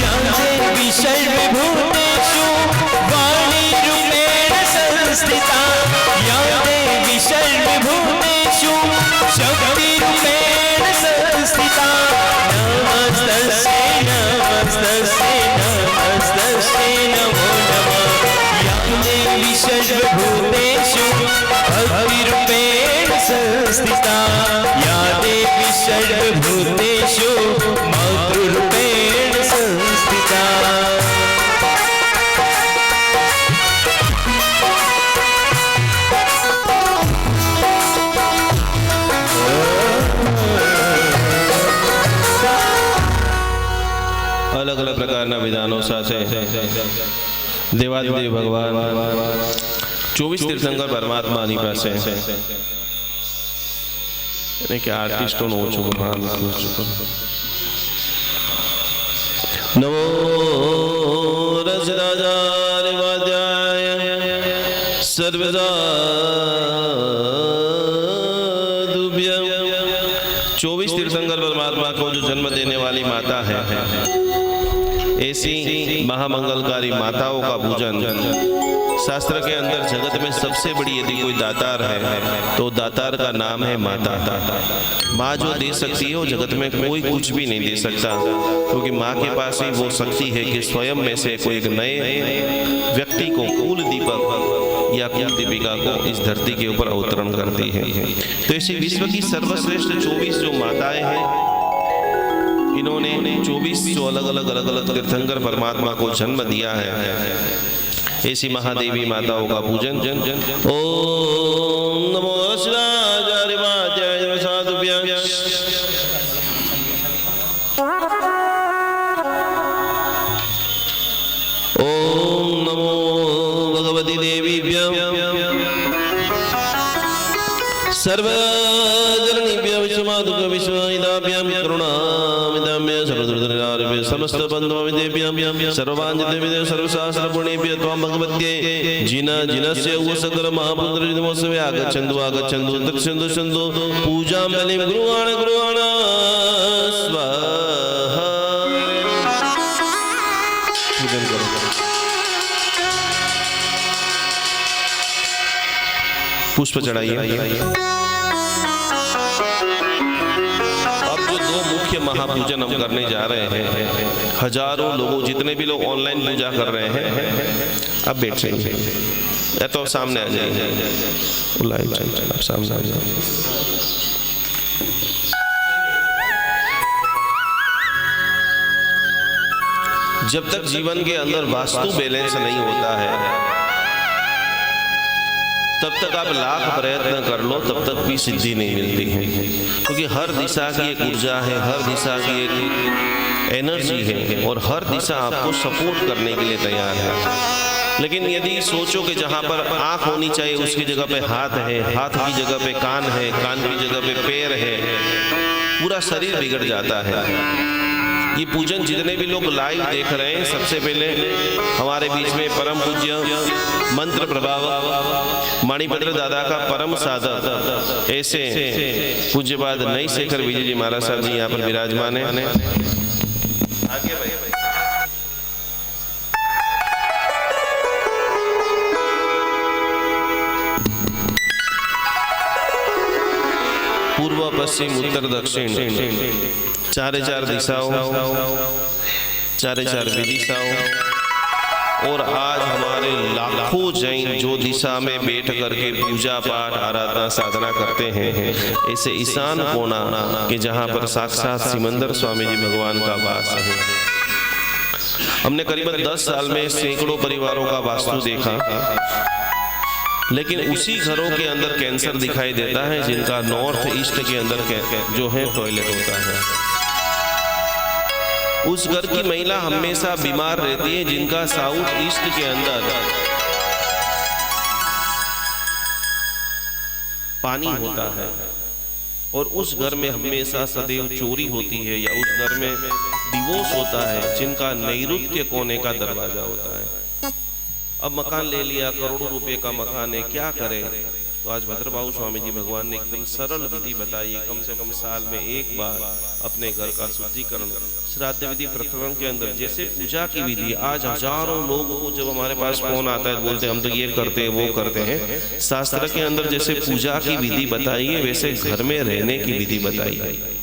या देवी सर्वभूतेषु वाणीरूपेण संस्थिता या देवी सर्वभूतेषु शक्तिरूपेण संस्थिता नमस्तस्यै नमस्तस्यै नमस्तस्यै नमो नमः या देवी सर्वभूतेषु भक्तिरूपेण संस्थिता या देवी सर्वभूतेषु मातृरूपेण संस्थिता अलग अलग प्रकारना विधानों સાથે દેવાધિદેવ ભગવાન 24 તીર્થંકર પરમાત્માની પાસે એને કે આર્ટિસ્ટોનો ઓછો ભાગ નમો રસરાજાય વાદ્યાય સર્વસાધુભ્યં 24 तीर्थंकर परमात्मा को जो जन्म देने वाली माता है, ऐसी महामंगलकारी माताओं का पूजन शास्त्र के अंदर जगत में सबसे बड़ी यदि कोई दातार है तो दातार का नाम है माता। माँ जो दे सकती है वो जगत में कोई कुछ भी नहीं दे सकता, क्योंकि माँ के पास ही वो शक्ति है कि स्वयं में से कोई एक नए व्यक्ति को कुल दीपक या कुल दीपिका को इस धरती के ऊपर अवतरण करती है। तो ऐसी विश्व की सर्वश्रेष्ठ 24 जो माताएं हैं, इन्होंने 24 जो अलग अलग तीर्थंकर परमात्मा को जन्म दिया है, ऐसी महादेवी माताओं का पूजन ओम नमो शिवाय वाद्याय साधुभ्यं ओम नमो भगवती देवीभ्यं सर्वजननीभ्यः विश्वमातुः विश्वहिताभ्यं करुणामिताभ्यः सर्वदुर्धराभ्यः समस्त बन्धुमितेभ्यं सर्ववाञ्छितेभ्यः सर्वशास्त्रपुण्येभ्यः त्वां भगवत्यै जिनस्य सकल महापुत्रमहोत्सवे आगच्छन्तु दक्षन्तु पूजां बलिं गुरुवाण स्वाहा। पूजन करो। पुष्प चढ़ाइए। अब जो दो मुख्य महापूजन हम करने जा रहे हैं, हजारों लोगों, जितने भी लोग ऑनलाइन पूजा कर रहे हैं, अब बैठ जाइए या तो सामने आ जाइए, लाइव आप सामने आ जाइए। जब तक जीवन के अंदर वास्तु बैलेंस नहीं होता है, तब तक आप लाख प्रयत्न कर लो, तब तक भी सिद्धि नहीं मिलती है, क्योंकि हर दिशा की एक ऊर्जा है, हर दिशा की एक एनर्जी है और हर दिशा आपको सपोर्ट करने के लिए तैयार है। लेकिन यदि सोचो कि जहाँ पर आँख होनी चाहिए उसकी जगह पे हाथ है, हाथ की जगह पे कान है, कान की जगह पे पैर है, पूरा शरीर बिगड़ जाता है। ये पूजन जितने भी लोग लाइव देख रहे हैं, सबसे पहले हमारे बीच में परम पूज्य मंत्र प्रभाव मणिभद्र दादा का परम साधक ऐसे पूज्यपाद नई शेखर विजय जी महाराज साहब जी यहाँ पर विराजमान है। पूर्व पश्चिम उत्तर दक्षिण चारे चार दिशाओं, चारे चार विदिशाओं, और आज हमारे लाखों जैन जो दिशा में बैठ करके पूजा पाठ आराधना साधना करते हैं, ऐसे ईशान कोना के जहाँ पर साक्षात सिमंदर स्वामी जी भगवान का वास है। हमने करीबन 10 साल में सैकड़ों परिवारों का वास्तु देखा, लेकिन उसी घरों के अंदर कैंसर दिखाई देता है जिनका नॉर्थ ईस्ट के अंदर जो है टॉयलेट होता है। उस घर की महिला हमेशा बीमार रहती है जिनका साउथ ईस्ट के अंदर पानी होता है, और उस घर में हमेशा सदैव चोरी होती है, या उस घर में डिवोर्स होता है, जिनका नैऋत्य कोने का दरवाजा होता है। अब मकान ले लिया, करोड़ों रुपए का मकान है, क्या करें? तो आज भद्रबाहु स्वामी जी भगवान ने एकदम सरल विधि बताई है। कम से कम साल में एक बार अपने घर का शुद्धिकरण, श्राद्ध विधि प्रथम के अंदर जैसे पूजा की विधि। आज हजारों लोगों को जब हमारे पास फोन आता है बोलते हैं हम तो ये करते हैं वो करते हैं। शास्त्र के अंदर जैसे पूजा की विधि बताई है वैसे घर में रहने की विधि बताई है।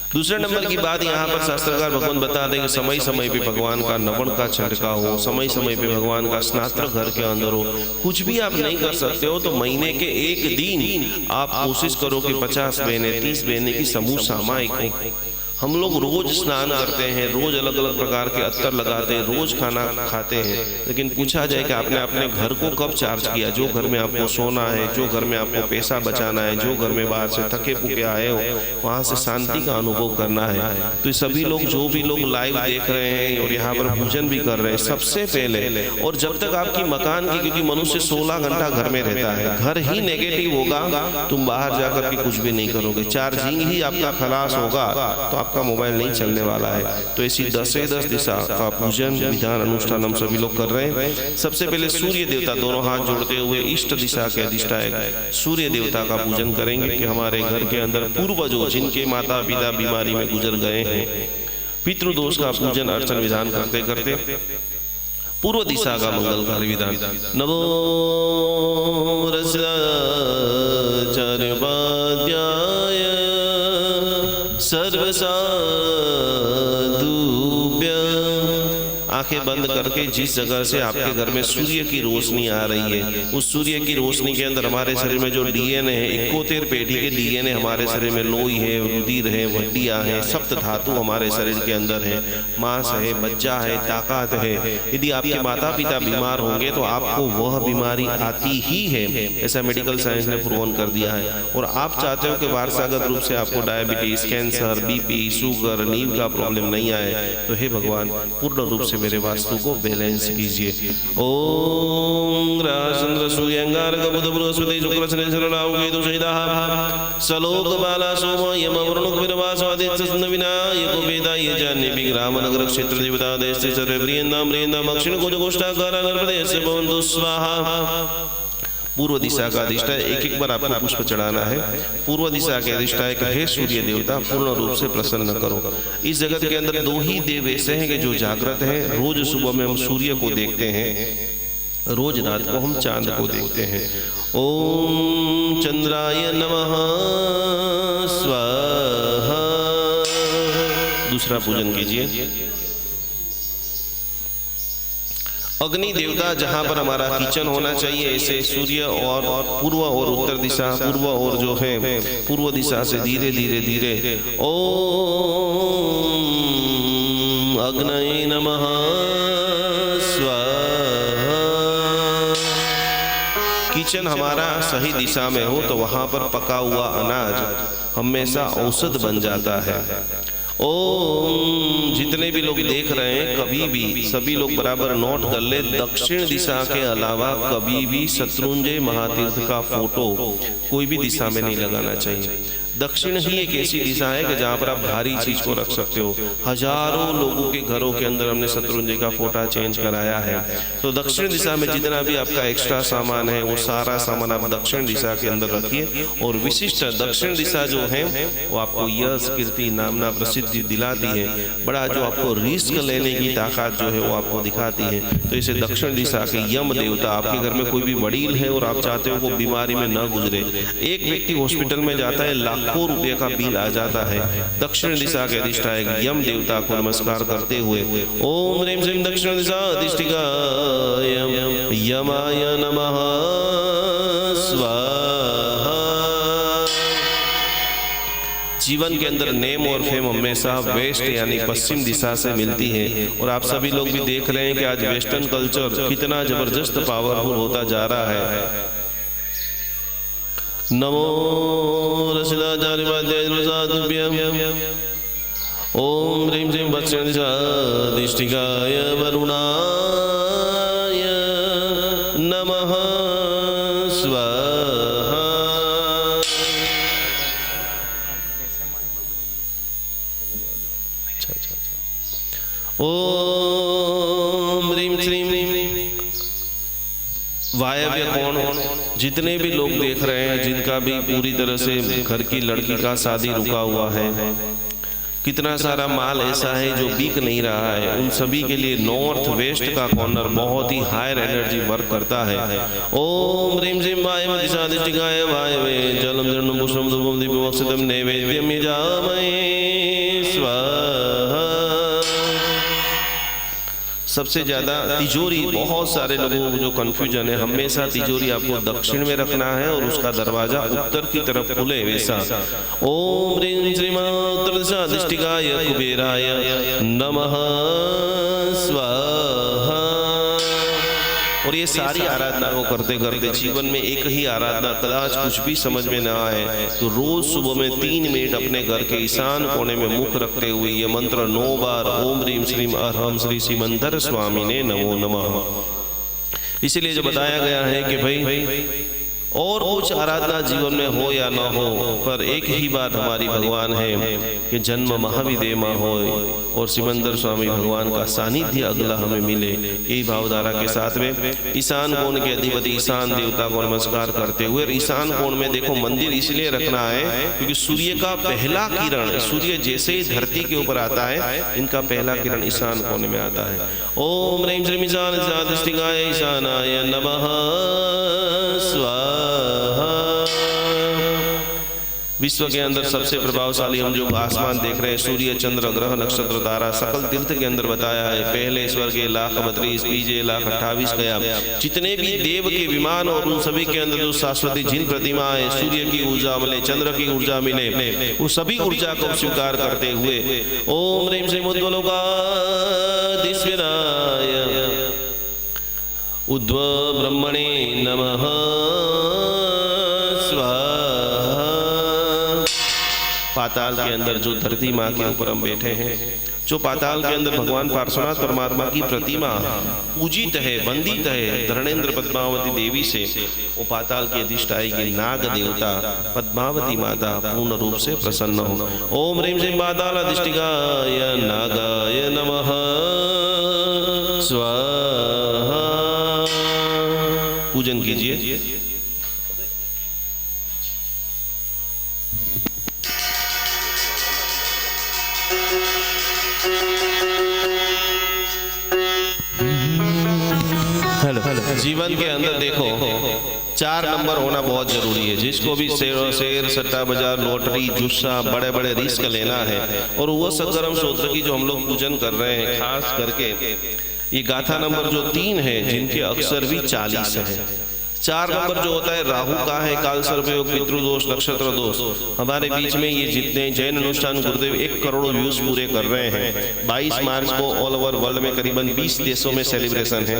दूसरे नंबर की बात यहाँ पर शास्त्रकार भगवान बता दें कि समय समय पे भगवान का नवन का छिड़काव हो, समय समय पे भगवान का स्नात्र घर के अंदर हो। कुछ भी आप नहीं कर सकते हो तो महीने के एक दिन आप कोशिश करो कि 50 बहनें 30 बहनें की समूह सामायिक हो। हम लोग रोज स्नान करते हैं, रोज अलग अलग प्रकार के अत्तर लगाते हैं, रोज खाना खाते हैं, लेकिन पूछा जाए कि आपने अपने घर को कब चार्ज किया? जो घर में आपको सोना है, जो घर में आपको पैसा बचाना है, जो घर में बाहर से थके पुके आए हो वहां से शांति का अनुभव करना है। तो सभी लोग जो भी लोग लाइव देख रहे हैं और यहाँ पर पूजन भी कर रहे हैं, सबसे पहले और जब तक आपकी मकान की, क्योंकि मनुष्य 16 घंटा घर में रहता है, घर ही नेगेटिव होगा, तुम बाहर जाकर के कुछ भी नहीं करोगे। चार्जिंग ही आपका खलास होगा तो आपका मोबाइल नहीं चलने वाला है। तो ऐसी 10 दिशा का पूजन विधान अनुष्ठान हम सभी लोग कर रहे हैं। सबसे पहले सूर्य देवता, दोनों हाथ जोड़ते हुए इष्ट दिशा के अधिष्ठायक सूर्य देवता का पूजन करेंगे कि हमारे घर के अंदर पूर्वजों जिनके माता पिता बीमारी में गुजर गए हैं, पितृदोष का पूजन अर्चन विधान करते करते पूर्व दिशा का मंगलकारी विधान। नमो रसाचार्योपाध्याय सर्व साधुभ्य। आंखें बंद करके जिस जगह से आपके घर में सूर्य की रोशनी आ रही है, उस सूर्य की रोशनी के अंदर हमारे शरीर में जो डीएनए है, 71 पेढ़ी के डीएनए हमारे शरीर में, लोई है, रुधिर है, हड्डियां हैं, सप्त धातु हमारे शरीर के अंदर है, मांस है, मज्जा है, ताकत है। यदि आपके माता पिता बीमार होंगे तो आपको वह बीमारी आती ही है, ऐसा मेडिकल साइंस ने प्रूवन कर दिया है। और आप चाहते हो कि वारसागत रूप से आपको डायबिटीज, कैंसर, बीपी, शुगर, नींद का प्रॉब्लम नहीं आए, तो हे भगवान पूर्ण रूप से मेरे वास्तु को बैलेंस कीजिए। ओम राजचंद्र सूर्यंगारक बुध बृहस्पति शुक्र शनि शरणाउ केतु सहितः सलोक बाला सोम यम वरुण विरवासादित्य संद विनायक वेदाय जान्य विग्राम नगर क्षेत्र देवता देश सर्व प्रियंदाम प्रियंदाम दक्षिण कोज गोष्ठाकार नर्मदेश भवन्तु स्वाहा। पूर्व दिशा का अधिष्ठाय, एक एक बार आपको पुष्प चढ़ाना है। पूर्व दिशा के अधिष्ठाय हे सूर्य देवता पूर्ण रूप से प्रसन्न करो। इस जगत के अंदर 2 ही देव ऐसे हैं कि जो जागृत हैं। रोज सुबह में हम सूर्य को देखते हैं, रोज रात को हम चांद को देखते हैं। ओम चंद्राय नमः स्वाहा। दूसरा पूजन कीजिए। अग्नि देवता, जहां पर हमारा किचन होना चाहिए, ऐसे सूर्य और पूर्व और उत्तर दिशा, पूर्व और जो है पूर्व दिशा से धीरे धीरे धीरे ओम अग्नये नमः स्वाहा। किचन हमारा सही दिशा में हो तो वहां पर पका हुआ अनाज हमेशा औषध बन जाता है। ओम जितने भी लोग देख रहे हैं, कभी भी सभी लोग बराबर नोट कर ले, दक्षिण दिशा के अलावा कभी भी शत्रुंजय महातीर्थ का फोटो कोई भी दिशा में नहीं लगाना चाहिए। दक्षिण ही एक ऐसी दिशा है कि जहाँ पर आप भारी चीज को रख सकते हो। हजारों लोगों के घरों के अंदर हमने शत्रुंजय का फोटा चेंज कराया है। तो दक्षिण दिशा में जितना भी आपका एक्स्ट्रा सामान है वो सारा सामान आप दक्षिण दिशा के अंदर रखिए। और विशिष्ट दक्षिण दिशा जो है वो आपको यश कीर्ति नामना प्रसिद्धि दिलाती है। बड़ा जो आपको रिस्क लेने की ताकत जो है वो आपको दिखाती है। तो इसे दक्षिण दिशा के यम देवता, आपके घर में कोई भी वडील है और आप चाहते हो वो बीमारी में न गुजरे। एक व्यक्ति हॉस्पिटल में जाता है, लाखों रुपए का बिल आ जाता है। दक्षिण दिशा के अधिष्ठायक यम देवता को नमस्कार करते हुए ओम ह्रीं श्रीं दक्षिण दिशा अधिष्ठिकाय यमाय नमः स्वाहा। जीवन के अंदर नेम और फेम हमेशा वेस्ट यानी पश्चिम दिशा से मिलती है। और आप सभी लोग भी देख रहे हैं कि आज वेस्टर्न कल्चर कितना जबरदस्त पावरफुल होता जा रहा है। नमो रसिदाचार्योपाध्याय साधुभ्यं। ओम ह्रीं श्रीं दक्षिण दिशा अधिष्ठिकाय वरुणाय नमः स्वाहा। ओम ह्रीं श्रीं वायव्य कोण। जितने भी लोग देख रहे हैं जिनका भी पूरी तरह से घर की लड़की का शादी रुका हुआ है, कितना सारा माल ऐसा है जो बिक नहीं रहा है, उन सभी के लिए नॉर्थ वेस्ट का कॉर्नर बहुत ही हायर एनर्जी वर्क करता है। ओम ह्रीं श्रीं वायव्य दिशा दिष्टिकाय वायवे जलम जर्णम पुष्पम धूपम दीपम अक्षतम नैवेद्यम यजामहे स्वाहा। सबसे ज्यादा तिजोरी, बहुत सारे लोगों को जो कंफ्यूजन है, हमेशा तिजोरी आपको दक्षिण में रखना है और उसका दरवाजा उत्तर की तरफ खुले वैसा। ओम ह्रीं श्रीं उत्तर दिशा दिष्टिकाय कुबेराय नमः स्वाहा। और ये सारी आराधना को करते करते जीवन में एक ही आराधना कदाच कुछ भी समझ में ना आए तो रोज सुबह में 3 मिनट अपने घर के ईशान कोने में मुख रखते हुए ये मंत्र 9 बार ओम ह्रीं श्रीं अरहम श्री सिमंदर स्वामी ने नमो नमः। इसलिए जो बताया गया है कि भाई और कुछ आराधना जीवन में हो या ना हो, पर एक ही बात हमारी भगवान है कि जन्म महाविदेव मां हो और सिमंदर स्वामी भगवान का सानिध्य अगला हमें मिले। यही भावधारा के साथ में ईशान कोण के अधिपति ईशान देवता को नमस्कार करते हुए, ईशान कोण में देखो मंदिर इसलिए रखना है क्योंकि सूर्य का पहला किरण, सूर्य जैसे ही धरती के ऊपर आता है इनका पहला किरण ईशान कोण में आता है। ओम ह्रीं श्रीं ईशान दिष्टिकाय ईशानाय नमः स्वाहा। विश्व के अंदर सबसे प्रभावशाली हम जो आसमान देख रहे हैं, सूर्य चंद्र ग्रह नक्षत्र तारा, सकल तीर्थ के अंदर बताया है पहले स्वर के 1,32 बीजे 1,28 गया। जितने भी देव के विमान और उन सभी के अंदर जो शाश्वती जिन प्रतिमा है, सूर्य की ऊर्जा मिले, चंद्र की ऊर्जा मिले, वो सभी ऊर्जा को स्वीकार करते हुए ओम ह्रीं श्रीं उद्वलोकादिस्वराय उद्व ब्रह्मणे नमः स्वाहा। पाताल के अंदर जो धरती माँ के ऊपर हम बैठे हैं, जो पाताल के अंदर भगवान पार्श्वनाथ परमात्मा की प्रतिमा पूजित है, वंदित है धरणेन्द्र पद्मावती देवी से, वो पाताल की अधिष्ठाई की नाग देवता पद्मावती माता पूर्ण रूप से प्रसन्न हो। ओम ह्रीं श्रीं पाताल अधिष्ठिकाय नागाय नमः स्वाहा। पूजन कीजिए। जीवन के अंदर देखो 4 नंबर होना बहुत जरूरी है। जिसको भी शेयर सट्टा बाजार लॉटरी जुस्सा बड़े बड़े रिस्क लेना है, और वो सत्कर्म स्तोत्र की जो हम लोग पूजन कर रहे हैं, खास करके ये गाथा नंबर जो 3 है जिनके अक्षर भी 40 है। 4 नंबर जो होता है राहु का है, काल सर्पयोग, पितृदोष, नक्षत्र दोष। हमारे बीच में ये जितने जैन अनुष्ठान गुरुदेव 1 करोड़ व्यूज पूरे कर रहे हैं। 22 मार्च को ऑल ओवर वर्ल्ड में करीबन 20 देशों में सेलिब्रेशन है,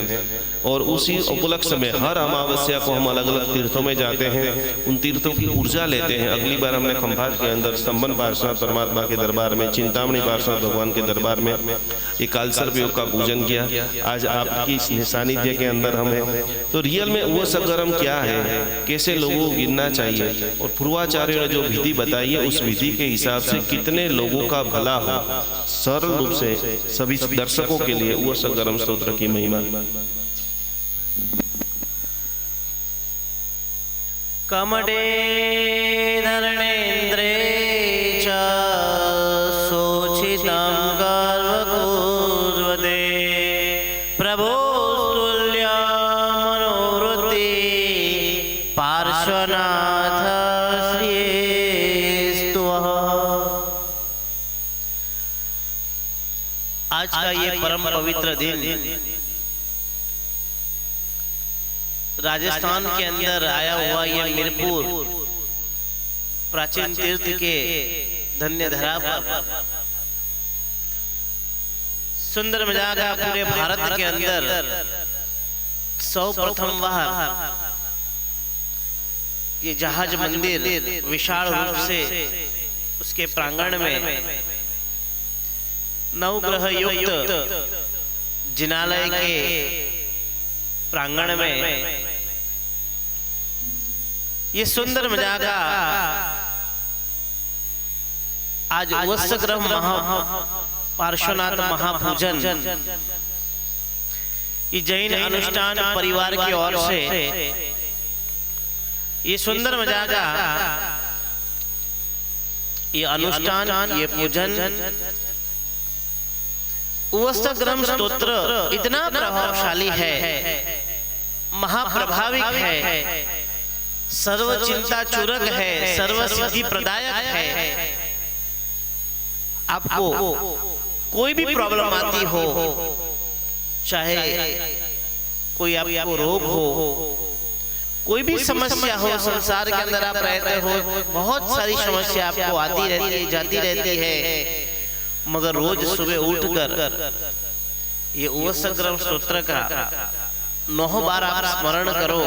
और उसी उपलक्ष्य में हर अमावस्या को हम अलग अलग तीर्थों में जाते हैं, उन तीर्थों की ऊर्जा लेते हैं। अगली बार हमने खंभात के अंदर स्तंभन पार्श्वनाथ परमात्मा के दरबार में, चिंतामणि पार्श्वनाथ भगवान के दरबार में ये काल सर्पयोग का पूजन किया। आज आपकी सानिध्य के अंदर हम हैं, तो रियल में वो सत्कर्म क्या है, कैसे लोगों को गिनना चाहिए, और पूर्वाचार्यों ने जो विधि बताई है उस विधि के हिसाब से कितने लोगों का भला हो, सरल रूप से सभी दर्शकों के लिए वो सत्कर्म स्तोत्र की महिमा। कमडे धरणेन्द्रे च शोचितं गर्वपूर्वदे प्रभो पार्श्वनाथ श्रीस्तुवः। आज का ये परम पवित्र दिन राजस्थान के अंदर आया हुआ ये मीरपुर प्राचीन तीर्थ के धन्य धरा पर सुंदर मजाका पूरे भारत के अंदर सर्वप्रथम बार ये जहाज मंदिर विशाल रूप से उसके प्रांगण में नवग्रह युक्त जिनालय के प्रांगण में ये सुंदर मजाका आज वत्सग्रह पार्श्वनाथ महापूजन ये जैन अनुष्ठान परिवार की ओर से ये सुंदर मजाका ये अनुष्ठान ये पूजन उवस्त्रग्रम स्तोत्र इतना प्रभावशाली है, महाप्रभाविक है, सर्व चिंता चूरक है, सर्व सिद्धि प्रदायक है। आपको कोई भी प्रॉब्लम आती हो, चाहे कोई आपको रोग हो, कोई भी समस्या हो, संसार के अंदर आप रहते हो, बहुत सारी समस्या आपको आती रहती है, जाती रहती है, मगर रोज सुबह उठकर ये उवस्त्रग्रम स्तोत्र का 9 बार आप स्मरण करो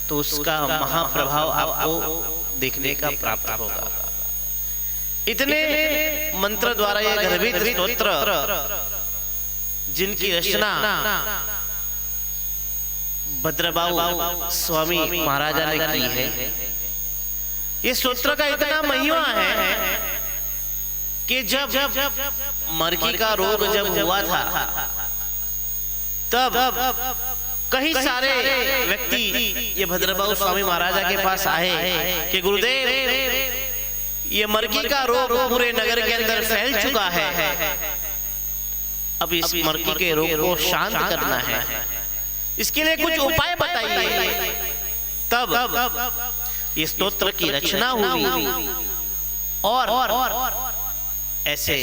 तो उसका महाप्रभाव आपको देखने का प्राप्त होगा। इतने मंत्र द्वारा ये गर्भित स्तोत्र जिनकी रचना भद्रबाहु स्वामी महाराजा ने की है, ये स्तोत्र का इतना महिमा है कि जब मरकी का रोग जब हुआ था तब कई सारे व्यक्ति ये भद्रबाहु स्वामी महाराजा के पास आए कि गुरुदेव ये मरकी का रोग पूरे नगर के अंदर फैल चुका है, अब इस मरकी के रोग को शांत करना है, इसके लिए कुछ उपाय बताइए। तब ये स्तोत्र की रचना हुई और ऐसे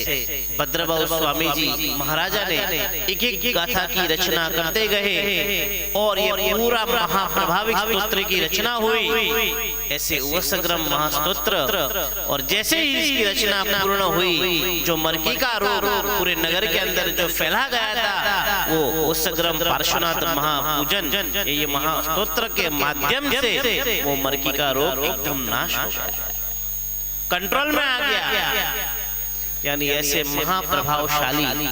भद्रबाहु स्वामी जी महाराजा ने एक एक गाथा की रचना करते गए और ये पूरा महाप्रभाविक स्तोत्र की रचना हुई। ऐसे उवस्त्रग्रम महास्तोत्र और जैसे ही इसकी रचना पूर्ण हुई, जो मरकी का रोग पूरे नगर के अंदर जो फैला गया था, वो उवस्त्रग्रम पार्श्वनाथ महापूजन ये महास्तोत्र के माध्यम से वो मरकी का रोग एकदम नाश हो गया, कंट्रोल में आ गया। यानी ऐसे महाप्रभावशाली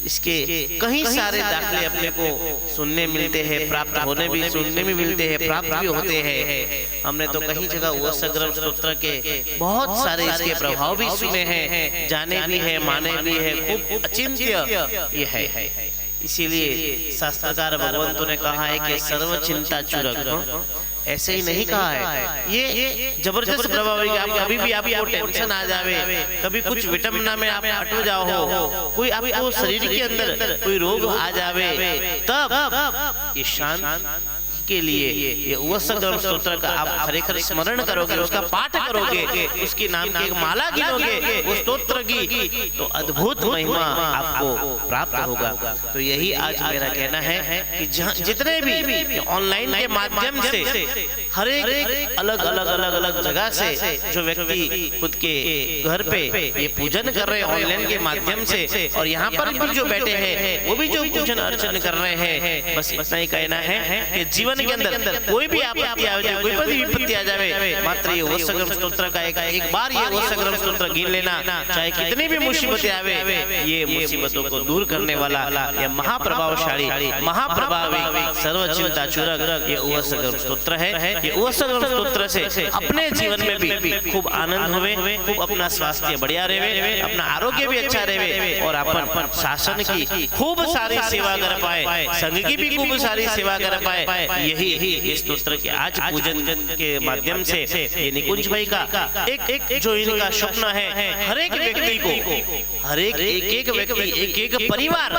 इसके कई सारे दाखले अपने को सुनने मिलते हैं, प्राप्त होने भी सुनने में मिलते हैं, प्राप्त भी होते हैं। हमने तो कहीं जगह उवस्त्रग्रम स्तोत्र के बहुत सारे इसके प्रभाव भी सुने हैं, जाने भी है, माने भी है, खूब अचिंत्य ये है। इसीलिए शास्त्रकार भगवंतों ने कहा है कि सर्व चिंता चूरक, ऐसे ही नहीं कहा है, ये जबरदस्त प्रभाव है। आप कभी भी आपको टेंशन आ जावे, कभी कुछ विटमिना में आप अटक जाओ, कोई आपको शरीर के अंदर कोई रोग आ जावे, तब ये शांत के लिए ये उवस्त्रग्रम स्तोत्र का आप खरेखर स्मरण करोगे, उसका पाठ करोगे, उसकी नाम की एक माला गिनोगे उस स्तोत्र की, तो अद्भुत महिमा आपको प्राप्त होगा। तो यही आज मेरा कहना है कि जितने भी ऑनलाइन के माध्यम से हर एक अलग अलग जगह से जो व्यक्ति खुद के घर पे ये पूजन कर रहे हैं ऑनलाइन के माध्यम से, और यहाँ पर भी जो बैठे हैं वो भी जो पूजन अर्चन कर रहे हैं, बस इतना ही कहना है कि जीवन के अंदर कोई भी आपत्ति आ जाए, कोई भी विपत्ति आ जाए, मात्र ये उवस्त्रग्रम स्तोत्र का एक बार ये उवस्त्रग्रम स्तोत्र गिन लेना, चाहे कितनी भी मुसीबतें आवे, ये मुसीबतों को दूर करने वाला ये महाप्रभावशाली महाप्रभावी सर्व चिंता चूरक ये उवस्त्रग्रम स्तोत्र है। ये उवस्त्रग्रम स्तोत्र से अपने जीवन में भी खूब आनंद होवे, खूब अपना स्वास्थ्य बढ़िया रहे, अपना आरोग्य भी अच्छा रहे, और अपन शासन की खूब सारी सेवा कर पाए, संघ की भी खूब सारी सेवा कर पाए। यही इस स्तोत्र के आज पूजन के माध्यम से ये निकुंज भाई का एक जो इनका स्वप्न है, हर एक व्यक्ति को, हर एक व्यक्ति, एक परिवार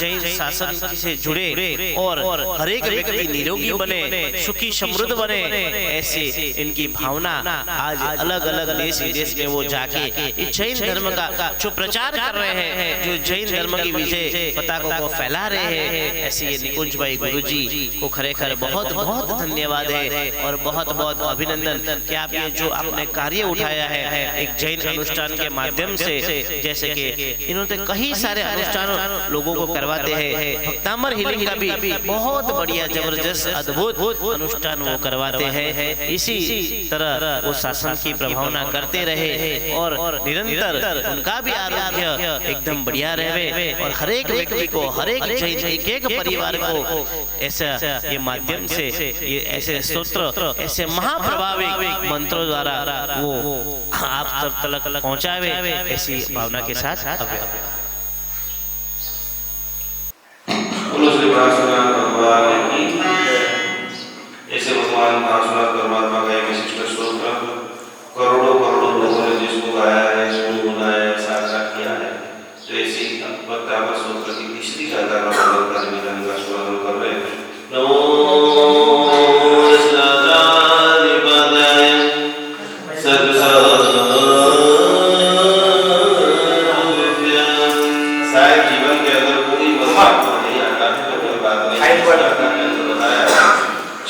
जैन शासन से जुड़े और हर एक व्यक्ति निरोगी बने, सुखी समृद्ध बने, ऐसे इनकी भावना आज अलग अलग देश विदेश में वो जाके इस जैन धर्म का जो प्रचार कर रहे हैं, जो जैन धर्म की विजय पताकों को फैला रहे हैं, ऐसे ये निकुंज भाई गुरुजी को खरेखर बहुत बहुत धन्यवाद है और बहुत बहुत अभिनंदन कि आप ये जो आपने कार्य उठाया है एक जैन अनुष्ठान के माध्यम से, जैसे कि इन्होंने कई सारे अनुष्ठान लोगों को करवाते हैं। भक्तामर हीलिंग का भी बहुत बढ़िया जबरदस्त अद्भुत अनुष्ठान वो करवाते हैं। इसी तरह वो शासन की प्रभावना करते रहे और निरंतर उनका भी आरोग्य एकदम बढ़िया रहे, और हर एक व्यक्ति को, हर एक जैन एक परिवार को ऐसा ये माध्यम से ये ऐसे स्तोत्र, ऐसे महाप्रभावी मंत्रों द्वारा वो आप सब तक पहुंचावे, ऐसी भावना के साथ बोलो श्री पार्श्वनाथ भगवान की। ऐसे भगवान पार्श्वनाथ परमात्मा का एक विशिष्ट स्तोत्र करोड़ों करोड़ों लोगों ने जिसको गाया है, गुनगुनाया है, साझा किया है। तो ऐसी भक्तावर स्तोत्र की तीसरी गाथा का मंगलकारी विधान का स्मरण कर रहे हैं। नमो सदाशिवाय शायद जीवन के अंदर कोई बदलाव नहीं आता है तो कोई बात नहीं, बताया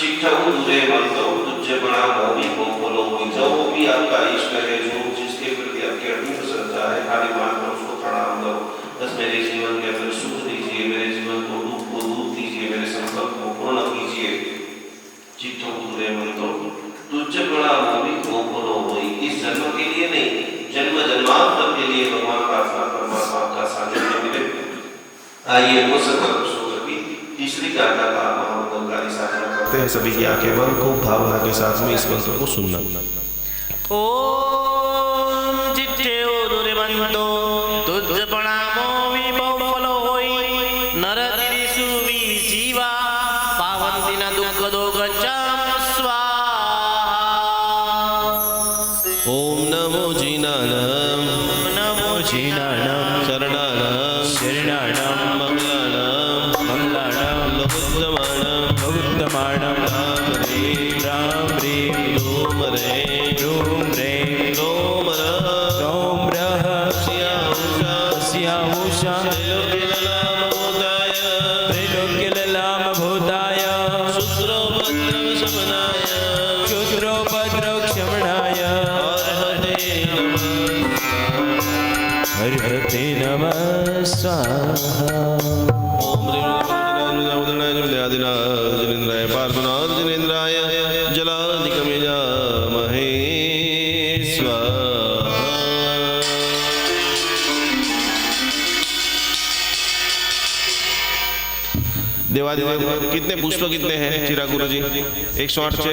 चिट्ठू दूरे मन तो तुझे बड़ा मोही को बोलो जो भी आपका इष्ट है, जो जिसके प्रति आपकी अटूट श्रद्धा है, खाली मात्र उसको प्रणाम दो। बस मेरे जीवन के अंदर सुख दीजिए, मेरे जीवन को दुख को दूर कीजिए, मेरे संकल्प को पूर्ण कीजिए। चिट्ठू दूरे मन तो तुझे बड़ा मोही को बोलो होई। इस जन्म के लिए नहीं, जन्म जन्मांतर के लिए भगवान प्रार्थना परमात्मा का सानिध्य मिले। आइए वो संकल्प सूत्र की तीसरी गाथा का महामंगलकारी साधना करते हैं। सभी की आंखें बंद, खूब भावना के साथ में इस मंत्र को सुनना। ओम चिट्ठे उदुरे बंदो तुझ प्रणामो विभवलो होई नर दिसु जीवा पावन दिन दुख दो गच्छ स्वाहा। ओम नमो जीनानम नमो जीनानम शरणानम शरणानम मंगलानम मंगलानम लोकोत्तमानम उत्तमानम राम रे रोम रे रोम रे रोम र रोम रः श्यामुषा स्यामुषा त्रैलोक्यललामभूताय त्रैलोक्यललाम भूताय शुक्रोपद्रव शमनाय क्षुद्रोपद्रवक्षमणाय हरिहते नमः स्वाहा। ओम जिनेन्द्राय पार्श्वनाथ जिनेन्द्राय जलाधिकमेजामहे स्वाहा। देवादिदेव कितने पुष्प कितने हैं चिराग गुरु जी? 108 છે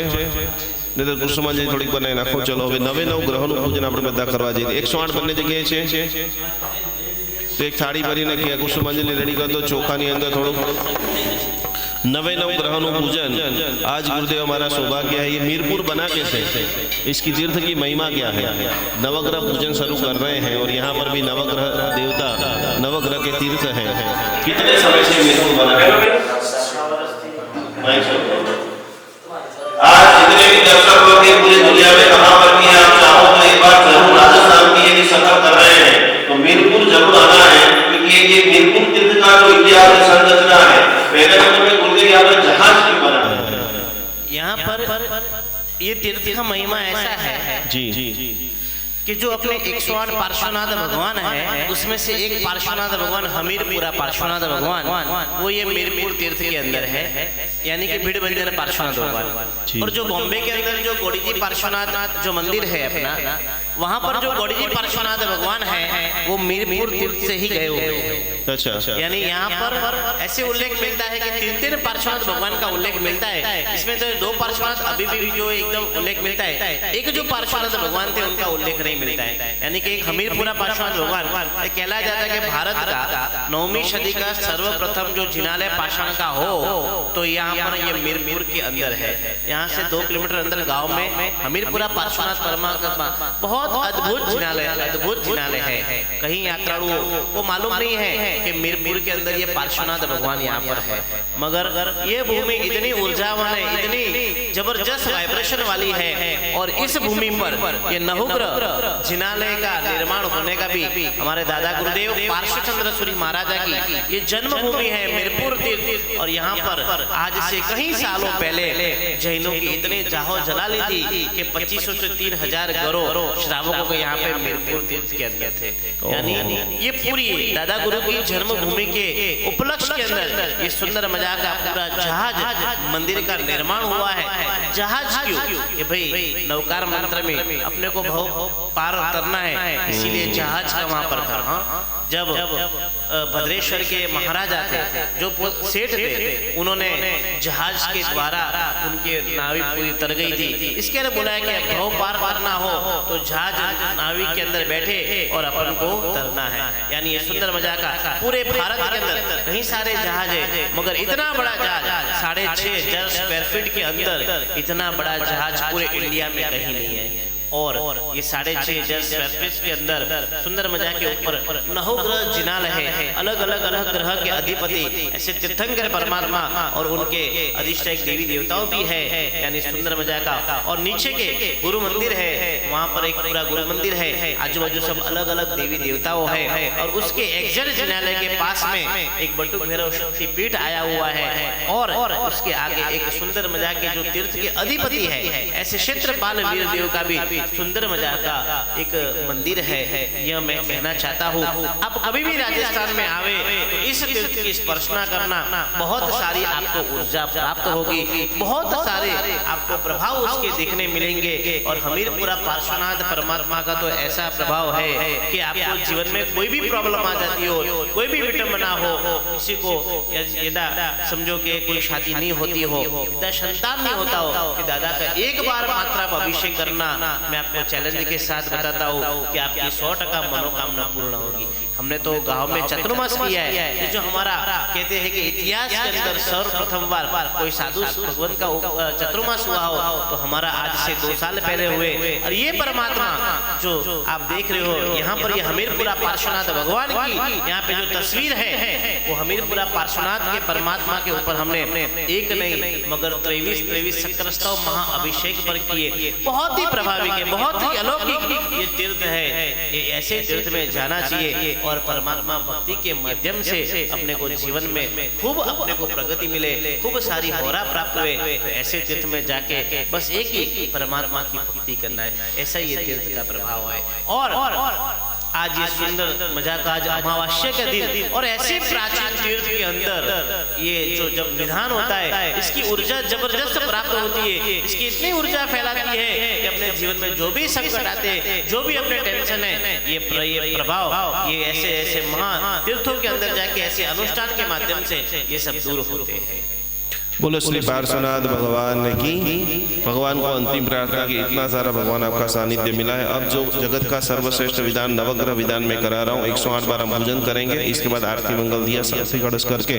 ને તો પુષ્પમાં જે થોડીક બનાવી નાખો। ચલો હવે 9 ગ્રહોનું પૂજન આપણે બધા કરવા જઈએ। 108 બંને જગ્યાએ છે तो एक थाળી ભરીને કે પુષ્પાંજલિ રેડી कर दो। ચોખાની અંદર થોડું 9 ગ્રહોનું પૂજન। आज गुरुदेव हमारा सौभाग्य है, ये मीरपुर बना कैसे, इसकी तीर्थ की महिमा क्या है। नवग्रह पूजन शुरू कर रहे हैं और यहाँ पर भी नवग्रह देवता नवग्रह के तीर्थ हैं। कितने समय से मीरपुर बना है? आज जितने भी दर्शक लोग हैं पूरी दुनिया में कहां पर भी आप चाहो तो एक बार जरूर राजस्थान की यदि सफर कर रहे हैं तो मीरपुर जरूर आना है, क्योंकि ये मीरपुर तीर्थ का जो इतिहास संरचना है, पहले नंबर में गुरुदेव यहाँ पर जहाज क्यों बना है? यहाँ पर ये तीर्थ का महिमा ऐसा है जी कि जो अपने 108 पार्श्वनाथ भगवान है उसमें से एक पार्श्वनाथ भगवान हमीरपुरा पार्श्वनाथ भगवान वो ये मीरपुर तीर्थ के अंदर है, यानी कि भिड़भंजन पार्श्वनाथ भगवान। और जो बॉम्बे के अंदर जो गौड़ीजी पार्श्वनाथ जो मंदिर है अपना, वहां पर जो गौड़ीजी पार्श्वनाथ भगवान है वो मीरपुर तीर्थ से ही गए हुए हैं। अच्छा यानी यहाँ पर ऐसे उल्लेख मिलता है कि 3 पार्श्वनाथ भगवान का उल्लेख मिलता है। इसमें तो 2 पार्श्वनाथ अभी भी जो एकदम उल्लेख मिलता है, एक जो पार्श्वनाथ भगवान थे उनका उल्लेख नहीं मिलता है। यानी कि एक हमीरपुरा पार्श्वनाथ भगवान कहला जाता है कि भारत का 9वीं सदी का सर्वप्रथम जो जिनालय पाषाण का हो तो यहाँ पर ये मीरपुर के अंदर है। यहाँ से 2 किलोमीटर अंदर गांव में हमीरपुरा पार्श्वनाथ परमात्मा बहुत अद्भुत जिनालय है। कहीं यात्रालुओं को मालूम नहीं है कि मीरपुर के अंदर ये पार्श्वनाथ भगवान यहाँ पर है, मगर ये भूमि इतनी ऊर्जावान है, इतनी जबरदस्त वाइब्रेशन वाली है। और इस भूमि पर ये नहुग्रह जिनालय का निर्माण होने का भी हमारे दादा गुरुदेव पार्श्वचंद्र सूरी महाराजा की ये जन्मभूमि है मीरपुर तीर्थ। और यहाँ पर आज से कई सालों पहले जैनों की इतने जाहो जलाली थी कि 2500 से 3000 गौरव श्रावकों को यहाँ पे मीरपुर तीर्थ के अंदर थे। यानी ये पूरी दादा गुरु की जन्मभूमि के उपलक्ष्य के अंदर ये सुंदर मजाक का पूरा जहाज मंदिर का निर्माण हुआ है। जहाज क्यों? कि भाई नवकार मंत्र में अपने को भाव पार उतरना है, इसीलिए जहाज का वहां पर था। जब भद्रेश्वर के महाराजा थे जो सेठ थे, उन्होंने जहाज के द्वारा उनके नावी पूरी तर गई थी, इसके लिए बोला है कि भाव पार करना हो तो जहाज नाविक के अंदर बैठे और अपन को तरना है। यानी ये सुंदर मजाक का पूरे भारत के अंदर कई सारे जहाज है, मगर इतना बड़ा जहाज 6.5 स्क्वायर फीट के अंदर इतना बड़ा जहाज पूरे इंडिया में कहीं नहीं है। और ये 6.5 स्क्वायर फीट के अंदर सुंदर मजा के ऊपर 9 ग्रह जिनाल है, अलग अलग ग्रह के अधिपति ऐसे तीर्थंकर परमात्मा और उनके अधिष्ठायक देवी देवताओं भी है। यानी सुंदर मजा का। और नीचे के गुरु मंदिर है, वहां पर एक पूरा गुरु मंदिर है, आजू बाजू सब अलग अलग देवी देवताओं है। और उसके एग्जैक्ट जिनालय के पास में एक बटुक भैरव शक्ति पीठ आया हुआ है। और उसके आगे एक सुंदर मजा के जो तीर्थ के अधिपति है, ऐसे क्षेत्रपाल वीर देव का भी सुंदर मजा का एक मंदिर है। यह मैं कहना चाहता हूँ। अब कभी भी राजस्थान में आवे तो इस तीर्थ की स्पर्शना करना, बहुत सारी आपको ऊर्जा प्राप्त होगी, बहुत सारे आपको प्रभाव उसके देखने मिलेंगे। और हमीरपुरा पार्श्वनाथ परमात्मा का तो ऐसा प्रभाव है कि आपको जीवन में कोई भी प्रॉब्लम आ जाती हो, कोई भी विटंबना हो, किसी को यदा समझो कि कोई शादी नहीं होती हो, यदा संतान नहीं होता हो, कि दादा का एक बार मात्र आप अभिषेक करना, मैं आपको चैलेंज के साथ बताता हूँ कि आपकी 100% मनोकामना पूर्ण होगी। हमने तो गांव में चतुर्मास किया है। ये जो हमारा कहते हैं कि इतिहास के अंदर सर्वप्रथम बार कोई साधु भगवंत का चतुर्मास हुआ हो तो हमारा आज से 2 साल पहले हुए। और ये परमात्मा जो आप देख रहे हो यहाँ पर, ये हमीरपुरा पार्श्वनाथ भगवान की यहाँ पे जो तस्वीर है वो हमीरपुरा पार्श्वनाथ के परमात्मा के ऊपर हमने एक नहीं मगर 23 शक्करस्तव महाअभिषेक पर किए। बहुत ही प्रभावी है, बहुत ही अलौकिक ये तीर्थ है। ये ऐसे तीर्थ में जाना चाहिए और परमात्मा भक्ति के माध्यम से अपने को जीवन में खूब अपने को प्रगति मिले, खूब सारी होरा प्राप्त हुए। तो ऐसे तीर्थ में जाके बस एक ही परमात्मा की भक्ति करना है, ऐसा ये तीर्थ का प्रभाव है। और आज ये सुंदर मजा का आज अमावस्या का दिन और ऐसे प्राचीन तीर्थ के अंदर ये जो जब निधान होता है, इसकी ऊर्जा जबरदस्त प्राप्त होती है। इसकी इतनी ऊर्जा फैलाती है कि अपने जीवन में जो भी संकट आते हैं, जो भी अपने टेंशन है, ये प्रभाव ये ऐसे महान तीर्थों के अंदर जाके ऐसे अनुष्ठान के माध्यम से ये सब दूर होते हैं। बोलो श्री पार्श्वनाथ भगवान की। भगवान को अंतिम प्रार्थना की, इतना सारा भगवान आपका सानिध्य मिला है। अब जो जगत का सर्वश्रेष्ठ विधान नवग्रह विधान में करा रहा हूँ, 108 बार हम पूजन करेंगे। इसके बाद आरती मंगल दिया साथी कड़स करके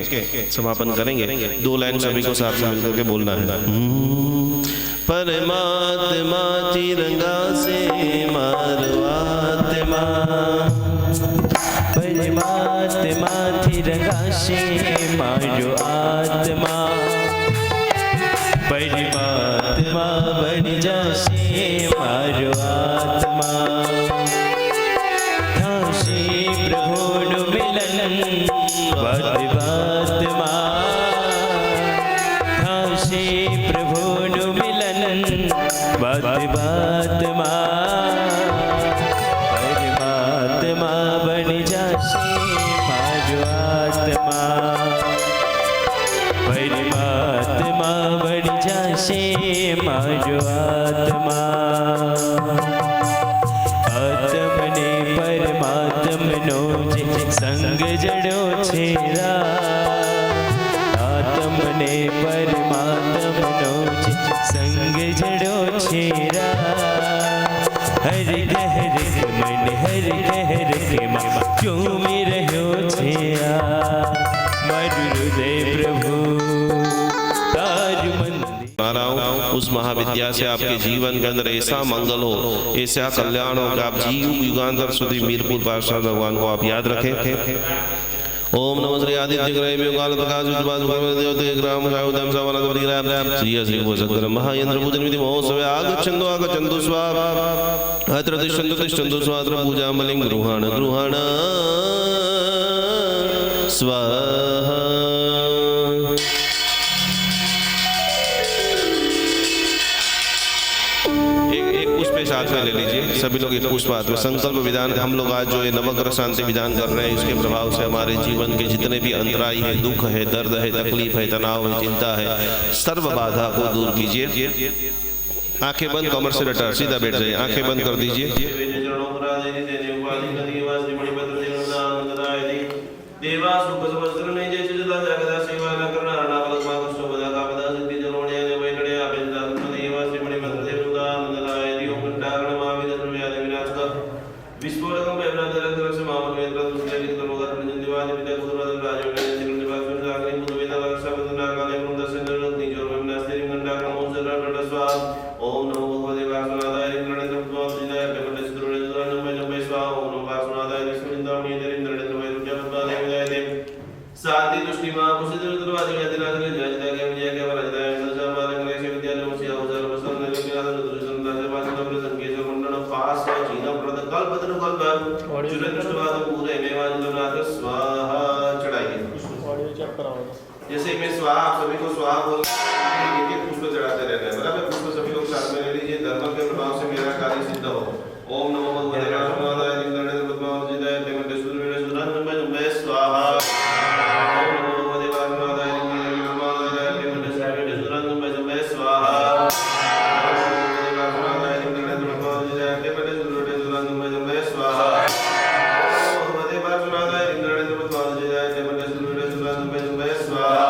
समापन करेंगे। 2 लाइन सभी को साथ में मिलकर के बोलना है। परमात्मा तिरंगा से मारो आत्मा, परमात्मा तिरंगा से मारो आत्मा, परमात्मा बन जासे मारो आत्मा, थासे प्रभु मिलन बात बात्मा, थासे प्रभु मिलन बात बात्मा, परमात्मा बन जासे मारो आत्मा, परमात्मा बन जासे मारो आत्मा, आत्मने परमात्मनो जे संग जड़ो छेरा, आत्मने परमात्मनो जे संग जड़ो छेरा, हर गहर मन हर गहर के मां क्यों में रहो छेरा, हृदय प्रभु ताज मंदिर। उस महाविद्या से आपके जीवन के अंदर ऐसा मंगल हो, ऐसा कल्याण हो कि आप युग युगांतर સુધી मीरपुर पार्षद भगवान को आप याद रखें। ओम नमः श्री आदित्य ग्रह योगाल प्रकाश उज्ज्वल देवते ग्राम गायोदम सवनद परिग्राम श्री श्री भोजकर महायंत्र पूजन विधि महोत्सव आगच्छन्तु स्वाहा अत्र तिष्ठन्तु स्वाहा अत्र पूजा मलिं गृहाण स्वाहा। एक पुष्प साथ में ले लीजिए सभी लोग। एक पुष्प हाथ में संकल्प विधान हम लोग आज जो ये नवग्रह शांति विधान कर रहे हैं, इसके प्रभाव से हमारे जीवन के जितने भी अंतराई है, दुख है, दर्द है, तकलीफ है, तनाव है, चिंता है, सर्व बाधा को दूर कीजिए। आंखें बंद, कमर से लटा सीधा बैठ जाइए, आंखें बंद कर दीजिए। सर्वव्याधि विनाशक विस्फोटकं वेदनादरस्य मामवेन्द्र दुष्टैलिक कर्मकर प्रजन्यवादि पिता कुदुराद राजवेन्द्र चिरंजीवासु जागरि मुदवेदा रक्षाबंधनाकाले मुंदसेन्द्र निजोर विनाशेरि मंडाकमो सर्वप्रदस्वा ओम नमो भगवते वासुनाथाय इंद्रनेन्द्र प्रद्वासिनाय देवते सुदुरे सुदुरनमय नमः स्वाहा ओम नमो वासुनाथाय लक्ष्मींदामणि इंद्रनेन्द्र नमः रुद्रवत्पादे विजयते शांति दृष्टि मा कुसिद्र दुर्वादि यतिराज जयदा के विजय के वरदाय नरसामारंगे से विद्यालय मुसिया उजल वसन निलंबिनाद दुर्जन दासवाचन प्रसंगे जो मंडन पास जीना प्रद कल्पतनु कल्प चुरन दृष्टवाद पूरे मेवाजनाथ स्वाहा चढ़ाइए जैसे मैं स्वाहा आप सभी को स्वाहा बोल एक पुष्प चढ़ाते रहना है बराबर पुष्प सभी लोग साथ में ले लीजिए धर्म के प्रभाव से मेरा कार्य सिद्ध हो ओम नमो भगवते वासुदेवाय इंद्रनेन्द्र पद्मावतीदाय देवते सूर्य सुरनमय स्वाहा ओम नमो भगवते वासुदेवाय इंद्रनेन्द्र पद्मावतीदाय देवते सूर्य सुरनमय स्वाहा ओम नमो भगवते वासुदेवाय इंद्रनेन्द्र पद्मावतीदाय देवते सूर्य सुरनमय स्वाहा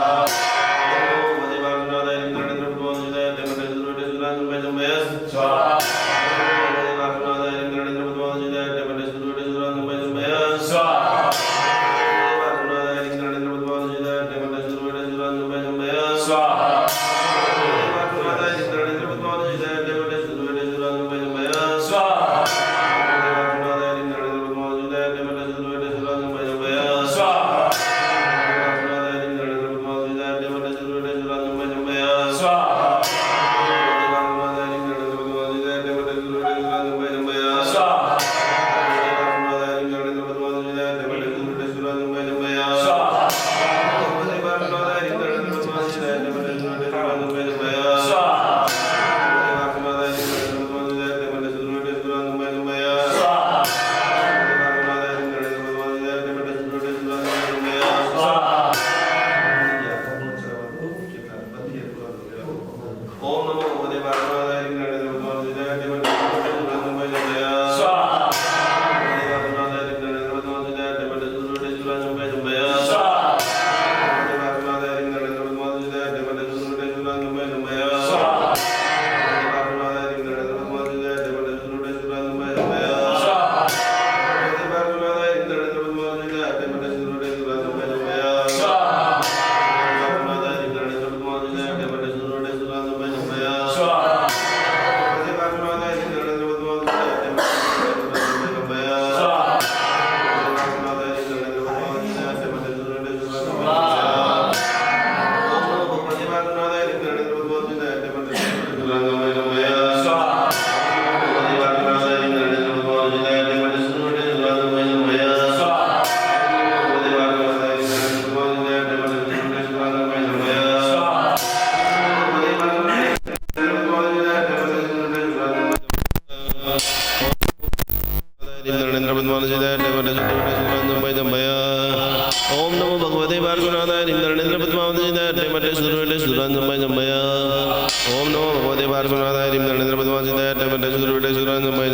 ओम भगवते वासुदेवाय इंद्रनेन्द्र पद्मावतीदाय देवते सूर्य सुरनमय स्वाहा ओम नमो भगवते वासुदेवाय इंद्रनेन्द्र पद्मावतीदाय देवते सूर्य सुरनमय ओम नमो भगवते वासुदेवाय इंद्रनेन्द्र पद्मावतीदाय देवते सूर्य सुरनमय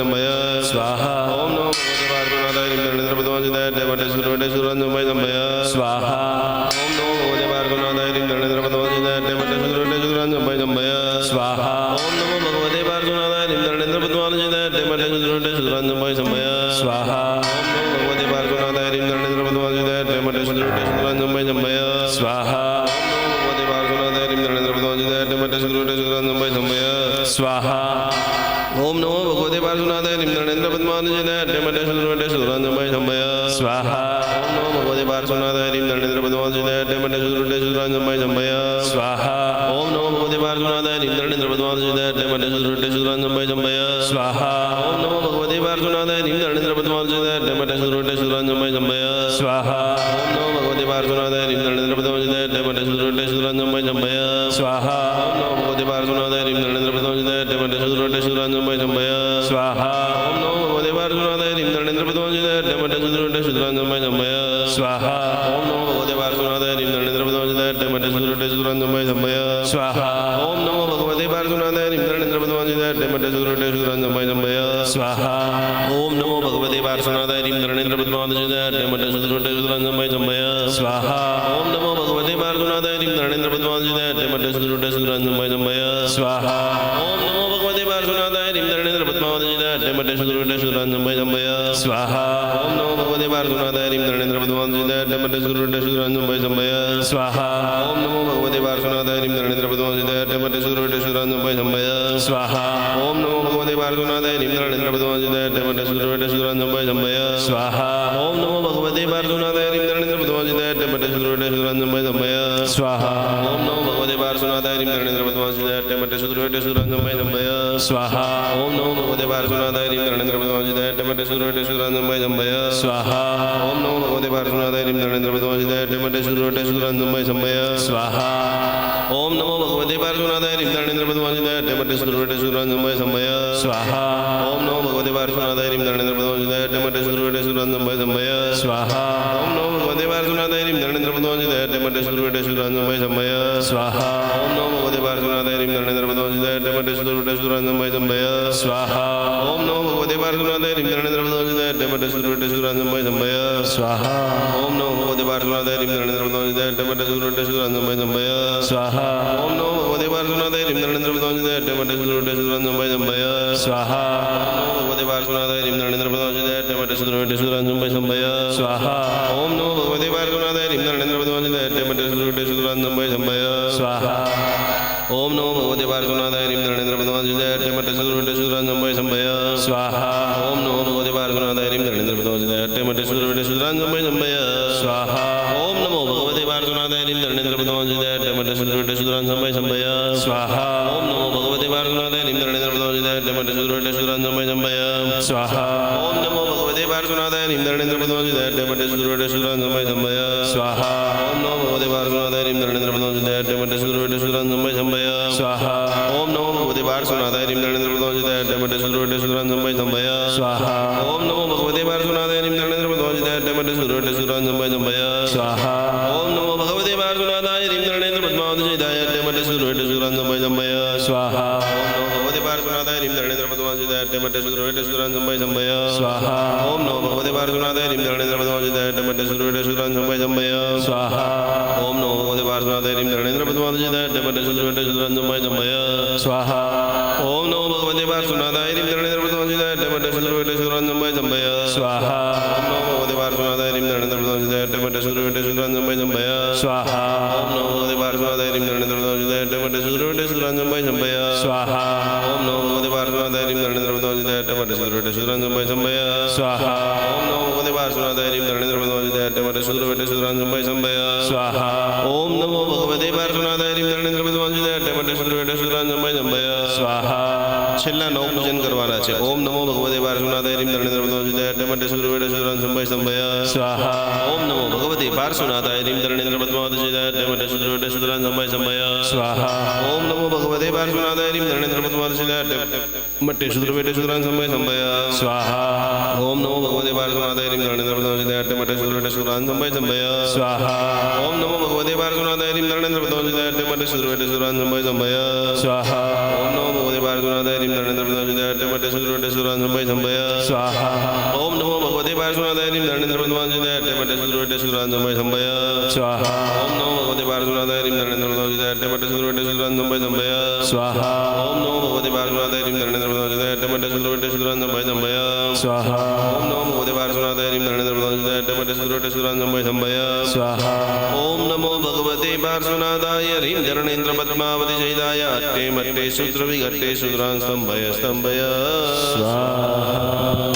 स्वाहा ओम नमो भगवते वासुदेवाय इंद्रनेन्द्र पद्मावतीदाय देवते सूर्य सुरनमय स्वाहा ओम नमो भगवते वासुदेवाय इंद्रनेन्द्र पद्मावतीदाय देवते सूर्य सुरनमय स्वाहा ओम नमो भगवते वासुदेवाय इंद्रनेन्द्र पद्मावतीदाय देवते सूर्य सुरनमय स्वाहा ओम नमो भगवते वासुदेवाय इंद्रनेन्द्र पद्मावतीदाय देवते सूर्य सुरनमय स्वाहा स्वाहा ओम नमो भगवते वासुदेवाय इंद्रनेन्द्र पद्मावतीदाय देवते सूर्य सुरनमय स्वाहा ओम नमो भगवते वासुदेवाय इंद्रनेन्द्र पद्मावतीदाय देवते सूर्य सुरनमय स्वाहा ओम नमो भगवते वासुदेवाय इंद्रनेन्द्र पद्मावतीदाय देवते सूर्य सुरनमय स्वाहा ओम नमो भगवते वासुदेवाय इंद्रनेन्द्र पद्मावतीदाय देवते सूर्य सुरनमय स्वाहा ओम नमो भगवते वासुदेवाय इंद्रनेन्द्र पद्मावतीदाय देवते सूर्य सुरनमय स्वाहा ओम नमो भगवते वासुदेवाय इंद्रनेन्द्र पद्मावतीदाय देवते सूर्य सुरनमय स्वाहा ओम नमो भगवते वासुदेवाय इंद्रनेन्द्र पद्मावतीदाय देवते सूर्य सुरनमय स्वाहा ओम नमो भगवते वासुदेवाय इंद्रनेन्द्र पद्मावतीदाय देवते सूर्य सुरनमय स्वाहा ओम नमो भगवते वासुदेवाय इंद्रनेन्द्र पद्मावतीदाय देवते सूर्य सुरनमय स्वाहा ओम नमो भगवते वासुदेवाय इंद्रनेन्द्र पद्मावतीदाय देवते सूर्य सुरनमय स्वाहा ओम नमो भगवते वासुदेवाय इंद्रनेन्द्र पद्मावतीदाय देवते सूर्य सुरनमय स्वाहा ओम नमो भगवते वासुदेवाय इंद्रनेन्द्र पद्मावतीदाय मटे सुगुरुटे सुरांजंबय संभय स्वाहा ओम नमो भगवते पार्श्वनाथाय ह्रीं नरेंद्र पद्मावतीदाय मटे सुगुरुटे सुरांजंबय संभय स्वाहा ओम नमो भगवते पार्श्वनाथाय ह्रीं नरेंद्र पद्मावतीदाय मटे सुगुरुटे सुरांजंबय संभय स्वाहा ओम नमो भगवते पार्श्वनाथाय ह्रीं नरेंद्र पद्मावतीदाय मटे सुगुरुटे सुरांजंबय संभय स्वाहा ओम नमो भगवते पार्श्वनाथाय ह्रीं नरेंद्र पद्मावतीदाय मटे सुगुरुटे सुरांजंबय संभय स्वाहा ओम नमो भगवते पार्श्वनाथाय ह्रीं नरेंद्र पद्मावतीदाय मटे सुगुरुटे सुरांजंबय संभय स्वाहा ओम नमो भगवते पार्श्वनाथाय ह्रीं नरेंद्र पद्मावतीदाय मटे सुगुरुटे सुरांजंबय संभय स्वाहा ओम नमो भगवते पार्श्वनाथाय ह्रीं नरेंद्र पद्मावतीदाय मटे सुगुरुटे सुरांजंबय संभय स्वाहा ओम नमो भगवते पार्श्वनाथाय ह्रीं नरेंद्र पद्मावतीदाय मटे सुगुरुटे सुरांजंबय संभय स्वाहा ओम नमो भगवते पार्श्वनाथाय ह्रीं नरेंद्र पद्मावतीदाय मटे सुगुरुटे सुरांजंबय संभय स्वाहा ओम नमो भगवते पार्श्वनाथाय ह्रीं नरेंद्र पद्मावतीदाय मटे सुगुरुटे सुरांजंबय संभय स्वाहा ओम नमो भगवते पार्श्वनाथाय ह्रीं नरेंद्र पद्मावतीदाय मटे सुगुरुटे सुरांजंबय संभय स्वाहा ओम नमो भगवते पार्श्वनाथाय ह्रीं नरेंद्र पद्मावतीदाय मटे सुगुरुटे सुरांजंबय संभय स्वाहा ओम नमो भगवते पार्श्वनाथाय ह्रीं नरेंद्र पद्मावतीदाय मटे सुगुरुटे सुरांजंबय संभय स्वाहा ओम नमो भगवते पार्श्वनाथाय ह्रीं नरेंद्र पद्मावतीदाय मटे सुगुरुटे सुरांजंबय संभय स्वाहा ओम नमो भगवते पार्श्वनाथाय ह्रीं नरेंद्र पद्मावतीदाय मटे सुगुरुटे सुरांजंबय संभय स्वाहा ओम नमो भगवते पार्श्वनाथाय ह्रीं नरेंद्र पद्मावतीदाय मटे सुगुरुटे सुरांजंबय संभय स्वाहा ओम नमो भगवते पार्श्वनाथाय ह्रीं नरेंद्र पद्मावतीदाय मटे सुगुरुटे सुरांजंबय संभय स्वाहा ओम नमो भगवते पार्श्वनाथाय ह्रीं नरेंद्र पद्मावतीदाय मटे सुगुरुटे सुरांजंबय संभय स्वाहा ओम नमो भगवते पार्श्वनाथाय ह्रीं नरेंद्र पद्मावतीदाय मटे सुगुरुटे सुरांजंबय संभय स्वाहा ओम नमो भगवते पार्श्वनाथाय ह्रीं नरेंद्र पद्मावतीदाय मटे सुगुरुटे सुरांजंबय संभय स्वाहा ओम नमो भगवते पार्श्वनाथाय ह्रीं नरेंद्र पद्मावतीदाय मटे सुगुरुटे सुरांजंबय संभय स्वाहा ओम नमो भगवते पार्श्वनाथाय ह्रीं नरेंद्र पद्मावतीदाय मटे सुगुरुटे सुरांजंबय संभय स्वाहा ओम नमो भगवते पार्श्वनाथाय ह्रीं नरेंद्र पद्मावतीदाय मटे सुगुरुटे सुरांजंबय संभय स्वाहा ओम नमो भगवते पार्श्वनाथाय ह्रीं नरेंद्र पद्मावतीदाय मटे सुगुरुटे सुरांजंबय संभय स्वाहा ओम नमो भगवते पार्श्वनाथाय ह्रीं नरेंद्र पद्मावतीदाय मटे सुगुरुटे सुरांजंबय संभय स्वाहा ओम नमो भगवते पार्श्वनाथाय ह्रीं नरेंद्र पद्मावतीदाय मटे सुगुरुटे सुरांजंबय संभय स्वाहा ओम नमो भगवते पार्श्वनाथाय ह्रीं नरेंद्र पद्मावतीदाय मटे सुगुरुटे सुरांजंबय संभय स्वाहा ओम नमो भगवते पार्श्वनाथाय ह्रीं नरेंद्र पद्मावतीदाय मटे सुगुरुटे सुरांजंबय संभय स्वाहा ओम नमो भगवते पार्श्वनाथाय ह्रीं नरेंद्र पद्मावतीदाय मटे सुगुरुटे सुरांजंबय संभय स्वाहा ओम नमो भगवते पार्श्वनाथाय ह्रीं नरेंद्र पद्मावतीदाय मटे सुगुरुटे सुरांजंबय संभय स्वाहा ओम नमो भगवते पार्श्वनाथाय ह्रीं नरेंद्र पद्मावतीदाय मटे सुगुरुटे सुरांजंबय संभय स्वाहा ओम नमो भगवते पार्श्वनाथाय ह्रीं नरेंद्र पद्मावतीदाय मटे सुगुरुटे सुरांजंबय संभय स्वाहा ओम नमो भगवते पार्श्वनाथाय ह्रीं नरेंद्र पद्मावतीदाय मटे सुगुरुटे सुरांजंबय संभय स्वाहा ओम नमो भगवते पार्श्वनाथाय ह्रीं नरेंद्र पद्मावतीदाय मटे सुगुरुटे सुरांजंबय संभय स्वाहा છેલ્લા 9 પૂજન કરવાના છે ઓમ નમો ભગવતે પાર્શ્વનાથાય ह्रीं नरेंद्र पद्मावतीदाय मटे सुगुरुटे सुरांजंबय संभय स्वाहा ओम नमो भगवते पार्श्वनाथाय ह्रीं नरेंद्र पद्मावतीदाय मटे सुगुरुटे सुरांजंबय संभय स्वाहा ओम नमो भगवते पार्श्वनाथाय ह्रीं नरेंद्र पद्मावतीदाय मटे सुगुरुटे सुरांजंबय संभय स्वाहा ओम नमो भगवते पार्श्वनाथाय ह्रीं नरेंद्र पद्मावतीदाय मटे सुगुरुटे सुरांजंबय संभय स्वाहा ओम नमो भगवते पार्श्वनाथाय ह्रीं नरेंद्र पद्मावतीदाय मटे सुगुरुटे सुरांजंबय संभय स्वाहा ओम नमो भगवते पार्श्वनाथाय ह्रीं नरेंद्र पद्मावतीदाय मटे सुगुरुटे सुरांजंबय संभय स्वाहा ओम नमो भगवते पार्श्वनाथाय ह्रीं नरेंद्र पद्मावतीदाय मटे सुगुरुटे सुरांजंबय संभय स्वाहा ओम नमो भगवते पार्श्वनाथाय ह्रीं नरेंद्र पद्मावतीदाय मटे सुगुरुटे सुरांजंबय संभय स्वाहा ओम नमो भगवते पार्श्वनाथाय ह्रीं नरेंद्र पद्मावतीदाय मटे सुगुरुटे सुरांजंबय संभय स्वाहा ओम नमो भगवते पार्श्वनाथाय ह्रीं नरेंद्र पद्मावतीदाय मटे सुगुरुटे सुरांजंबय संभय स्वाहा ओम नमो भगवते पार्श्वनाथाय ह्रीं नरेंद्र पद्मावतीदाय अट्टे मट्टे शूद्र विघट्टे शूद्रान् स्तंभय स्तंभय स्वाहा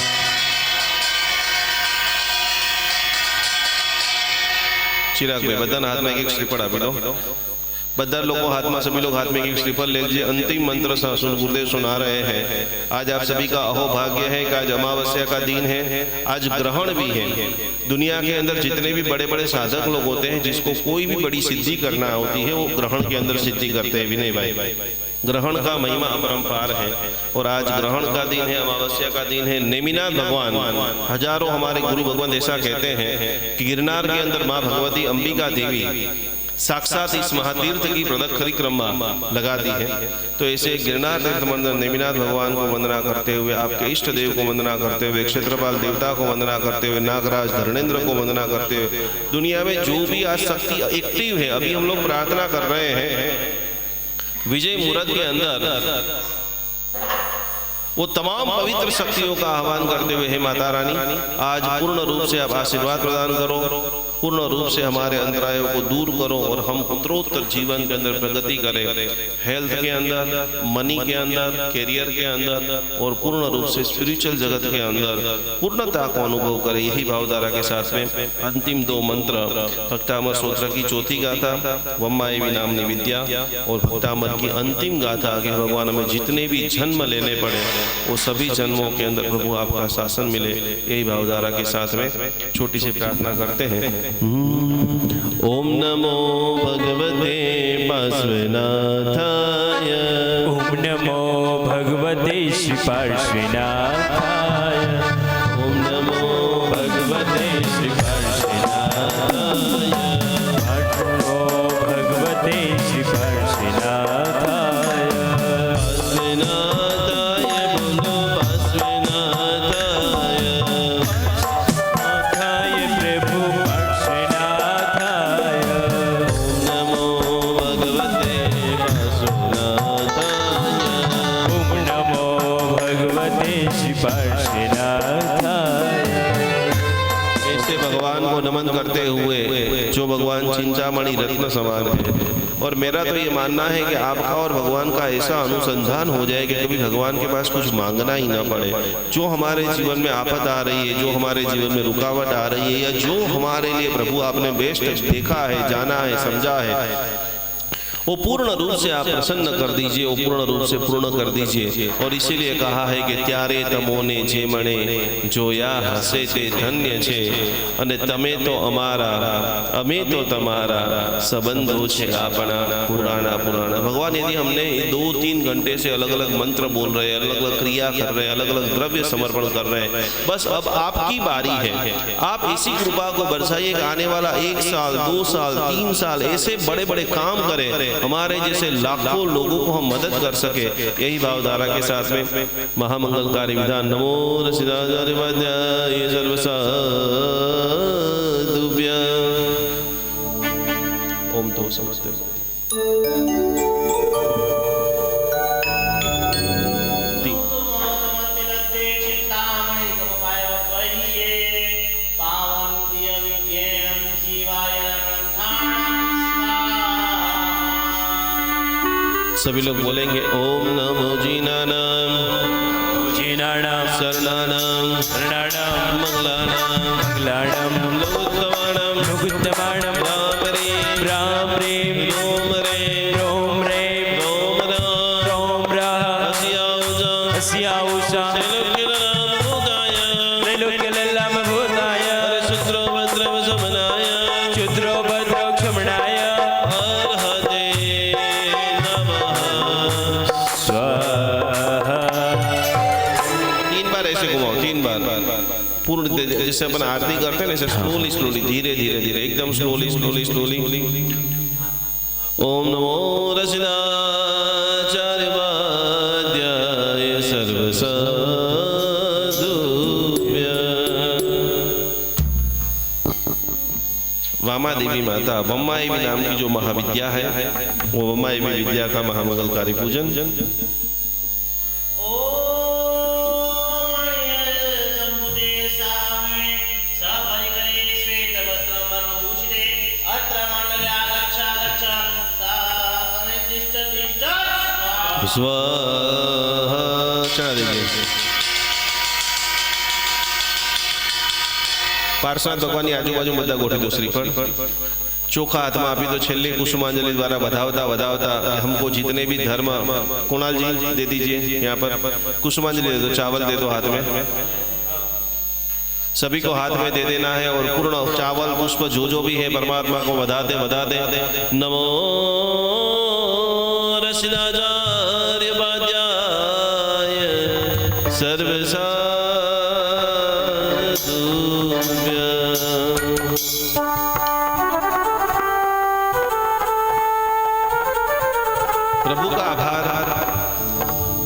चिराग भाई बधाના હાથમાં એક શ્રીફળ આપી દો બધા લોકો हाथમાં सभी लोग हाथ में एक श्रीफल ले लीजिए अंतिम मंत्र गुरुदेव सुना रहे हैं आज आप सभी का अहोभाग्य है कि आज अमावस्या का दिन है आज ग्रहण भी है दुनिया के अंदर जितने भी बड़े बड़े साधक लोग होते हैं जिसको कोई भी बड़ी सिद्धि करना होती है वो ग्रहण के अंदर सिद्धि करते हैं विनय भाई ग्रहण का महिमा अपरंपार है और आज ग्रहण का दिन है अमावस्या का दिन है नेमिनाथ भगवान हजारों हमारे गुरु भगवान ऐसा कहते हैं कि गिरनार के अंदर माँ भगवती अंबिका देवी साक्षात इस महातीर्थ की प्रदक्षिणा लगाती है तो ऐसे गिरनार तीर्थ मंदिर नेमिनाथ भगवान को वंदना करते हुए आपके इष्ट देव को वंदना करते हुए क्षेत्रपाल देवता को वंदना करते हुए नागराज धर्मेंद्र को वंदना करते हुए दुनिया में जो भी आज शक्ति एक्टिव है अभी हम लोग प्रार्थना कर रहे हैं विजय मुहूर्त के अंदर वो तमाम पवित्र शक्तियों का आह्वान करते हुए, हे माता रानी, आज पूर्ण रूप से आप आशीर्वाद प्रदान करो, पूर्ण रूप से हमारे अंतरायों को दूर करो और हम उत्तरोत्तर जीवन के अंदर प्रगति करें, हेल्थ के अंदर, मनी के अंदर, कैरियर के अंदर और पूर्ण रूप से स्पिरिचुअल जगत के अंदर पूर्णता को अनुभव करें। यही भावधारा के साथ में अंतिम 2 मंत्र भक्तामर स्तोत्र की चौथी गाथा वम्माएवी नामनी विद्या और भक्तामर की अंतिम गाथा कि भगवान हमें जितने भी जन्म लेने पड़े वो सभी जन्मों के अंदर प्रभु आपका शासन मिले। यही भावधारा के साथ में छोटी सी प्रार्थना करते हैं। ओम नमो भगवते पार्श्वनाथाय। ओम नमो भगवते श्री पार्श्वनाथाय। ओम नमो भगवते श्री पार्श्वनाथाय। नमो भगवते श्री पार्श्वनाथाय। पार्श्वनाथाय बोलो पार्श्वनाथाय। नाथाय प्रभु पार्श्वनाथाय। ओम नमो भगवते पार्श्वनाथाय। ओम नमो भगवते श्री पार्श्वनाथाय। ऐसे भगवान को नमन करते हुए जो भगवान चिंतामणि रत्न समान है। और मेरा तो ये मानना है कि आपका और भगवान का ऐसा अनुसंधान हो जाए कि कभी भगवान के पास कुछ मांगना ही ना पड़े। जो हमारे जीवन में आफत आ रही है, जो हमारे जीवन में रुकावट आ रही है, या जो हमारे लिए प्रभु आपने बेस्ट देखा है, जाना है, समझा है, वो पूर्ण रूप से आप प्रसन्न कर दीजिए, वो पूर्ण रूप से पूर्ण कर दीजिए। और इसीलिए कहा है कि त्यारे तमोने जे मणे जोया हसे ते धन्य छे अने तमे तो अमारा अमे तो तमारा संबंधो छे आपना पुराना पुराना। भगवान यदि हमने 2-3 घंटे से अलग अलग मंत्र बोल रहे हैं, अलग अलग क्रिया कर रहे हैं, अलग अलग द्रव्य समर्पण कर रहे हैं, बस अब आपकी बारी है। आप इसी कृपा को बरसाइए कि आने वाला 1 साल 2 साल 3 साल ऐसे बड़े बड़े काम करें, हमारे जैसे लाखों लोगों को हम मदद कर सके। यही भावधारा के साथ में महामंगलकारी विधान नमो रसिदाचार्य वाद्याय सर्वसाधुभ्यः। ओम तो समस्ते सभी लोग बोलेंगे ओम नमो जीनानाम जीनानाम शरणानाम शरणानाम मंगलानाम मंगलानाम लोकोत्तमानाम लोकोत्तमानाम राम रे राम रे रोम रे रोम रे रोम रा रोम रः अस्याउजा अस्याउषा त्रिलोक्यनाम भूताय त्रैलोक्यललाम भूताय हरे शुक्रो भद्रम समनाय क्षुद्रो भद्रो क्षमणाय अर्हते नमः। स्वाहा। 3 बार ऐसे घुमाओ, 3 बार पूर्ण जैसे अपन आरती करते हैं ना, ऐसे स्लोली स्लोली धीरे धीरे धीरे एकदम स्लोली स्लोली स्लोली। ओम नमो रसिदाचार्य वाद्याय सर्वसाधुभ्यः। वामा देवी माता वम्माएवी नाम की जो महाविद्या है, वो वम्माएवी विद्या का महामंगलकारी पूजन। स्वाहा। चढ़ा दीजिए। पार्षद भगवान आजूबाजू બધા ગોઠવી દો શ્રીફળ ચોખા હાથમાં આપી દો। છેલ્લી कुसुमांजलि द्वारा વધાવતા વધાવતા हमको जितने भी धर्म, कुणाल जी दे दीजिए यहाँ पर कुसुमांजलि दे दो, चावल दे दो हाथ में, सभी को हाथ में दे देना है। और पूर्ण चावल पुष्प जो भी है परमात्मा को बधाते बधाते नमो रसिदाचार्य वाद्याय सर्वसाधुभ्यः। प्रभु का आभार,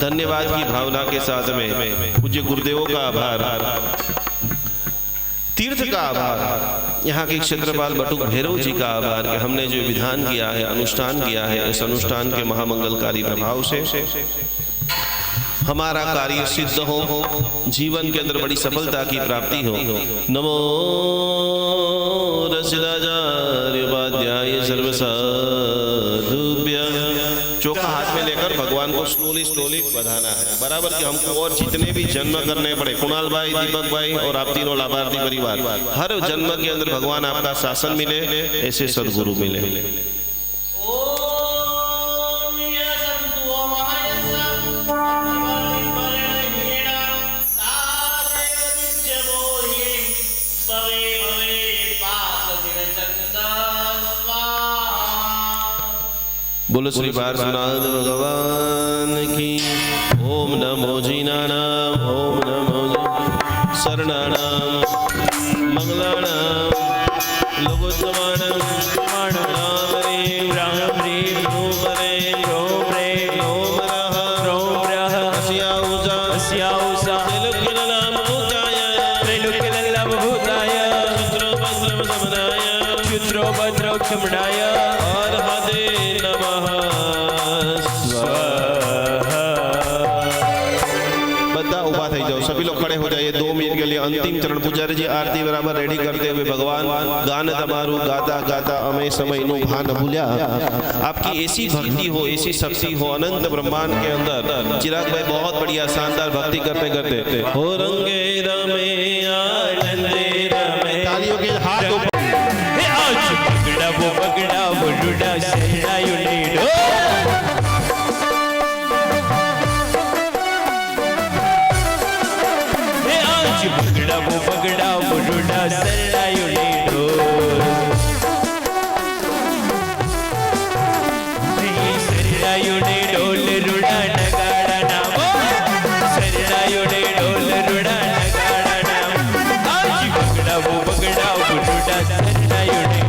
धन्यवाद की भावना के साथ में पूज्य गुरुदेवों का आभार, तीर्थ का आभार, यहाँ के क्षेत्रपाल बटुक भैरव जी का आभार कि हमने जो विधान किया है, अनुष्ठान किया है, इस अनुष्ठान के महामंगलकारी प्रभाव से हमारा कार्य सिद्ध हो, जीवन के अंदर बड़ी सफलता की प्राप्ति हो। नमो रसिदाचार्य वाद्याय सर्वसाधुभ्यः। चोखा हाथ में लेकर भगवान को स्लोली स्लोली बधाना है बराबर कि हमको और जितने भी जन्म करने पड़े, कुणाल भाई, दीपक भाई और आप तीनों लाभार्थी परिवार, हर जन्म के अंदर भगवान आपका शासन मिले, ऐसे सदगुरु मिले। बोलो श्री पार्श्वनाथ भगवान की। ओम नमो जीनानाम, ओम नमो शरणानाम, मंगलानाम, लोकोत्तमानाम, राम ह्रीं राम ह्रीं ओम ह्रीं ओम ह्रीं ओम रः अस्याऊषा त्रिलोक्यललाभूताय क्षुद्रोपद्रवशमनाय अर्हते नमः स्वाहा। बता उभा થઈ जाओ, सभी लोग खड़े हो जाइए 2 मिनट के लिए। अंतिम चरण पुजारी जी आरती बराबर रेडी करते हुए भगवान गान तमारू गाता गाता अमे समय नु भान भूल्या। आपकी ऐसी भक्ति हो, ऐसी शक्ति हो अनंत ब्रह्मांड के अंदर। चिराग भाई बहुत बढ़िया शानदार भक्ति करते करते हो रंगे रमे आनंदे रमे। तालियों के हाथ ऊपर। आज पगड़ा वो रुड़ा सहनायु नीडो। आज पगड़ा वो रुड़ा सहनायु नीडो। सहनायु ने डोल रुड़ा नगाड़ा नाम, सहनायु ने डोल रुड़ा नगाड़ा नाम। आज पगड़ा वो रुड़ा सहनायु ने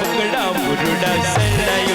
पगड़ा वो रुड़ा सहनायु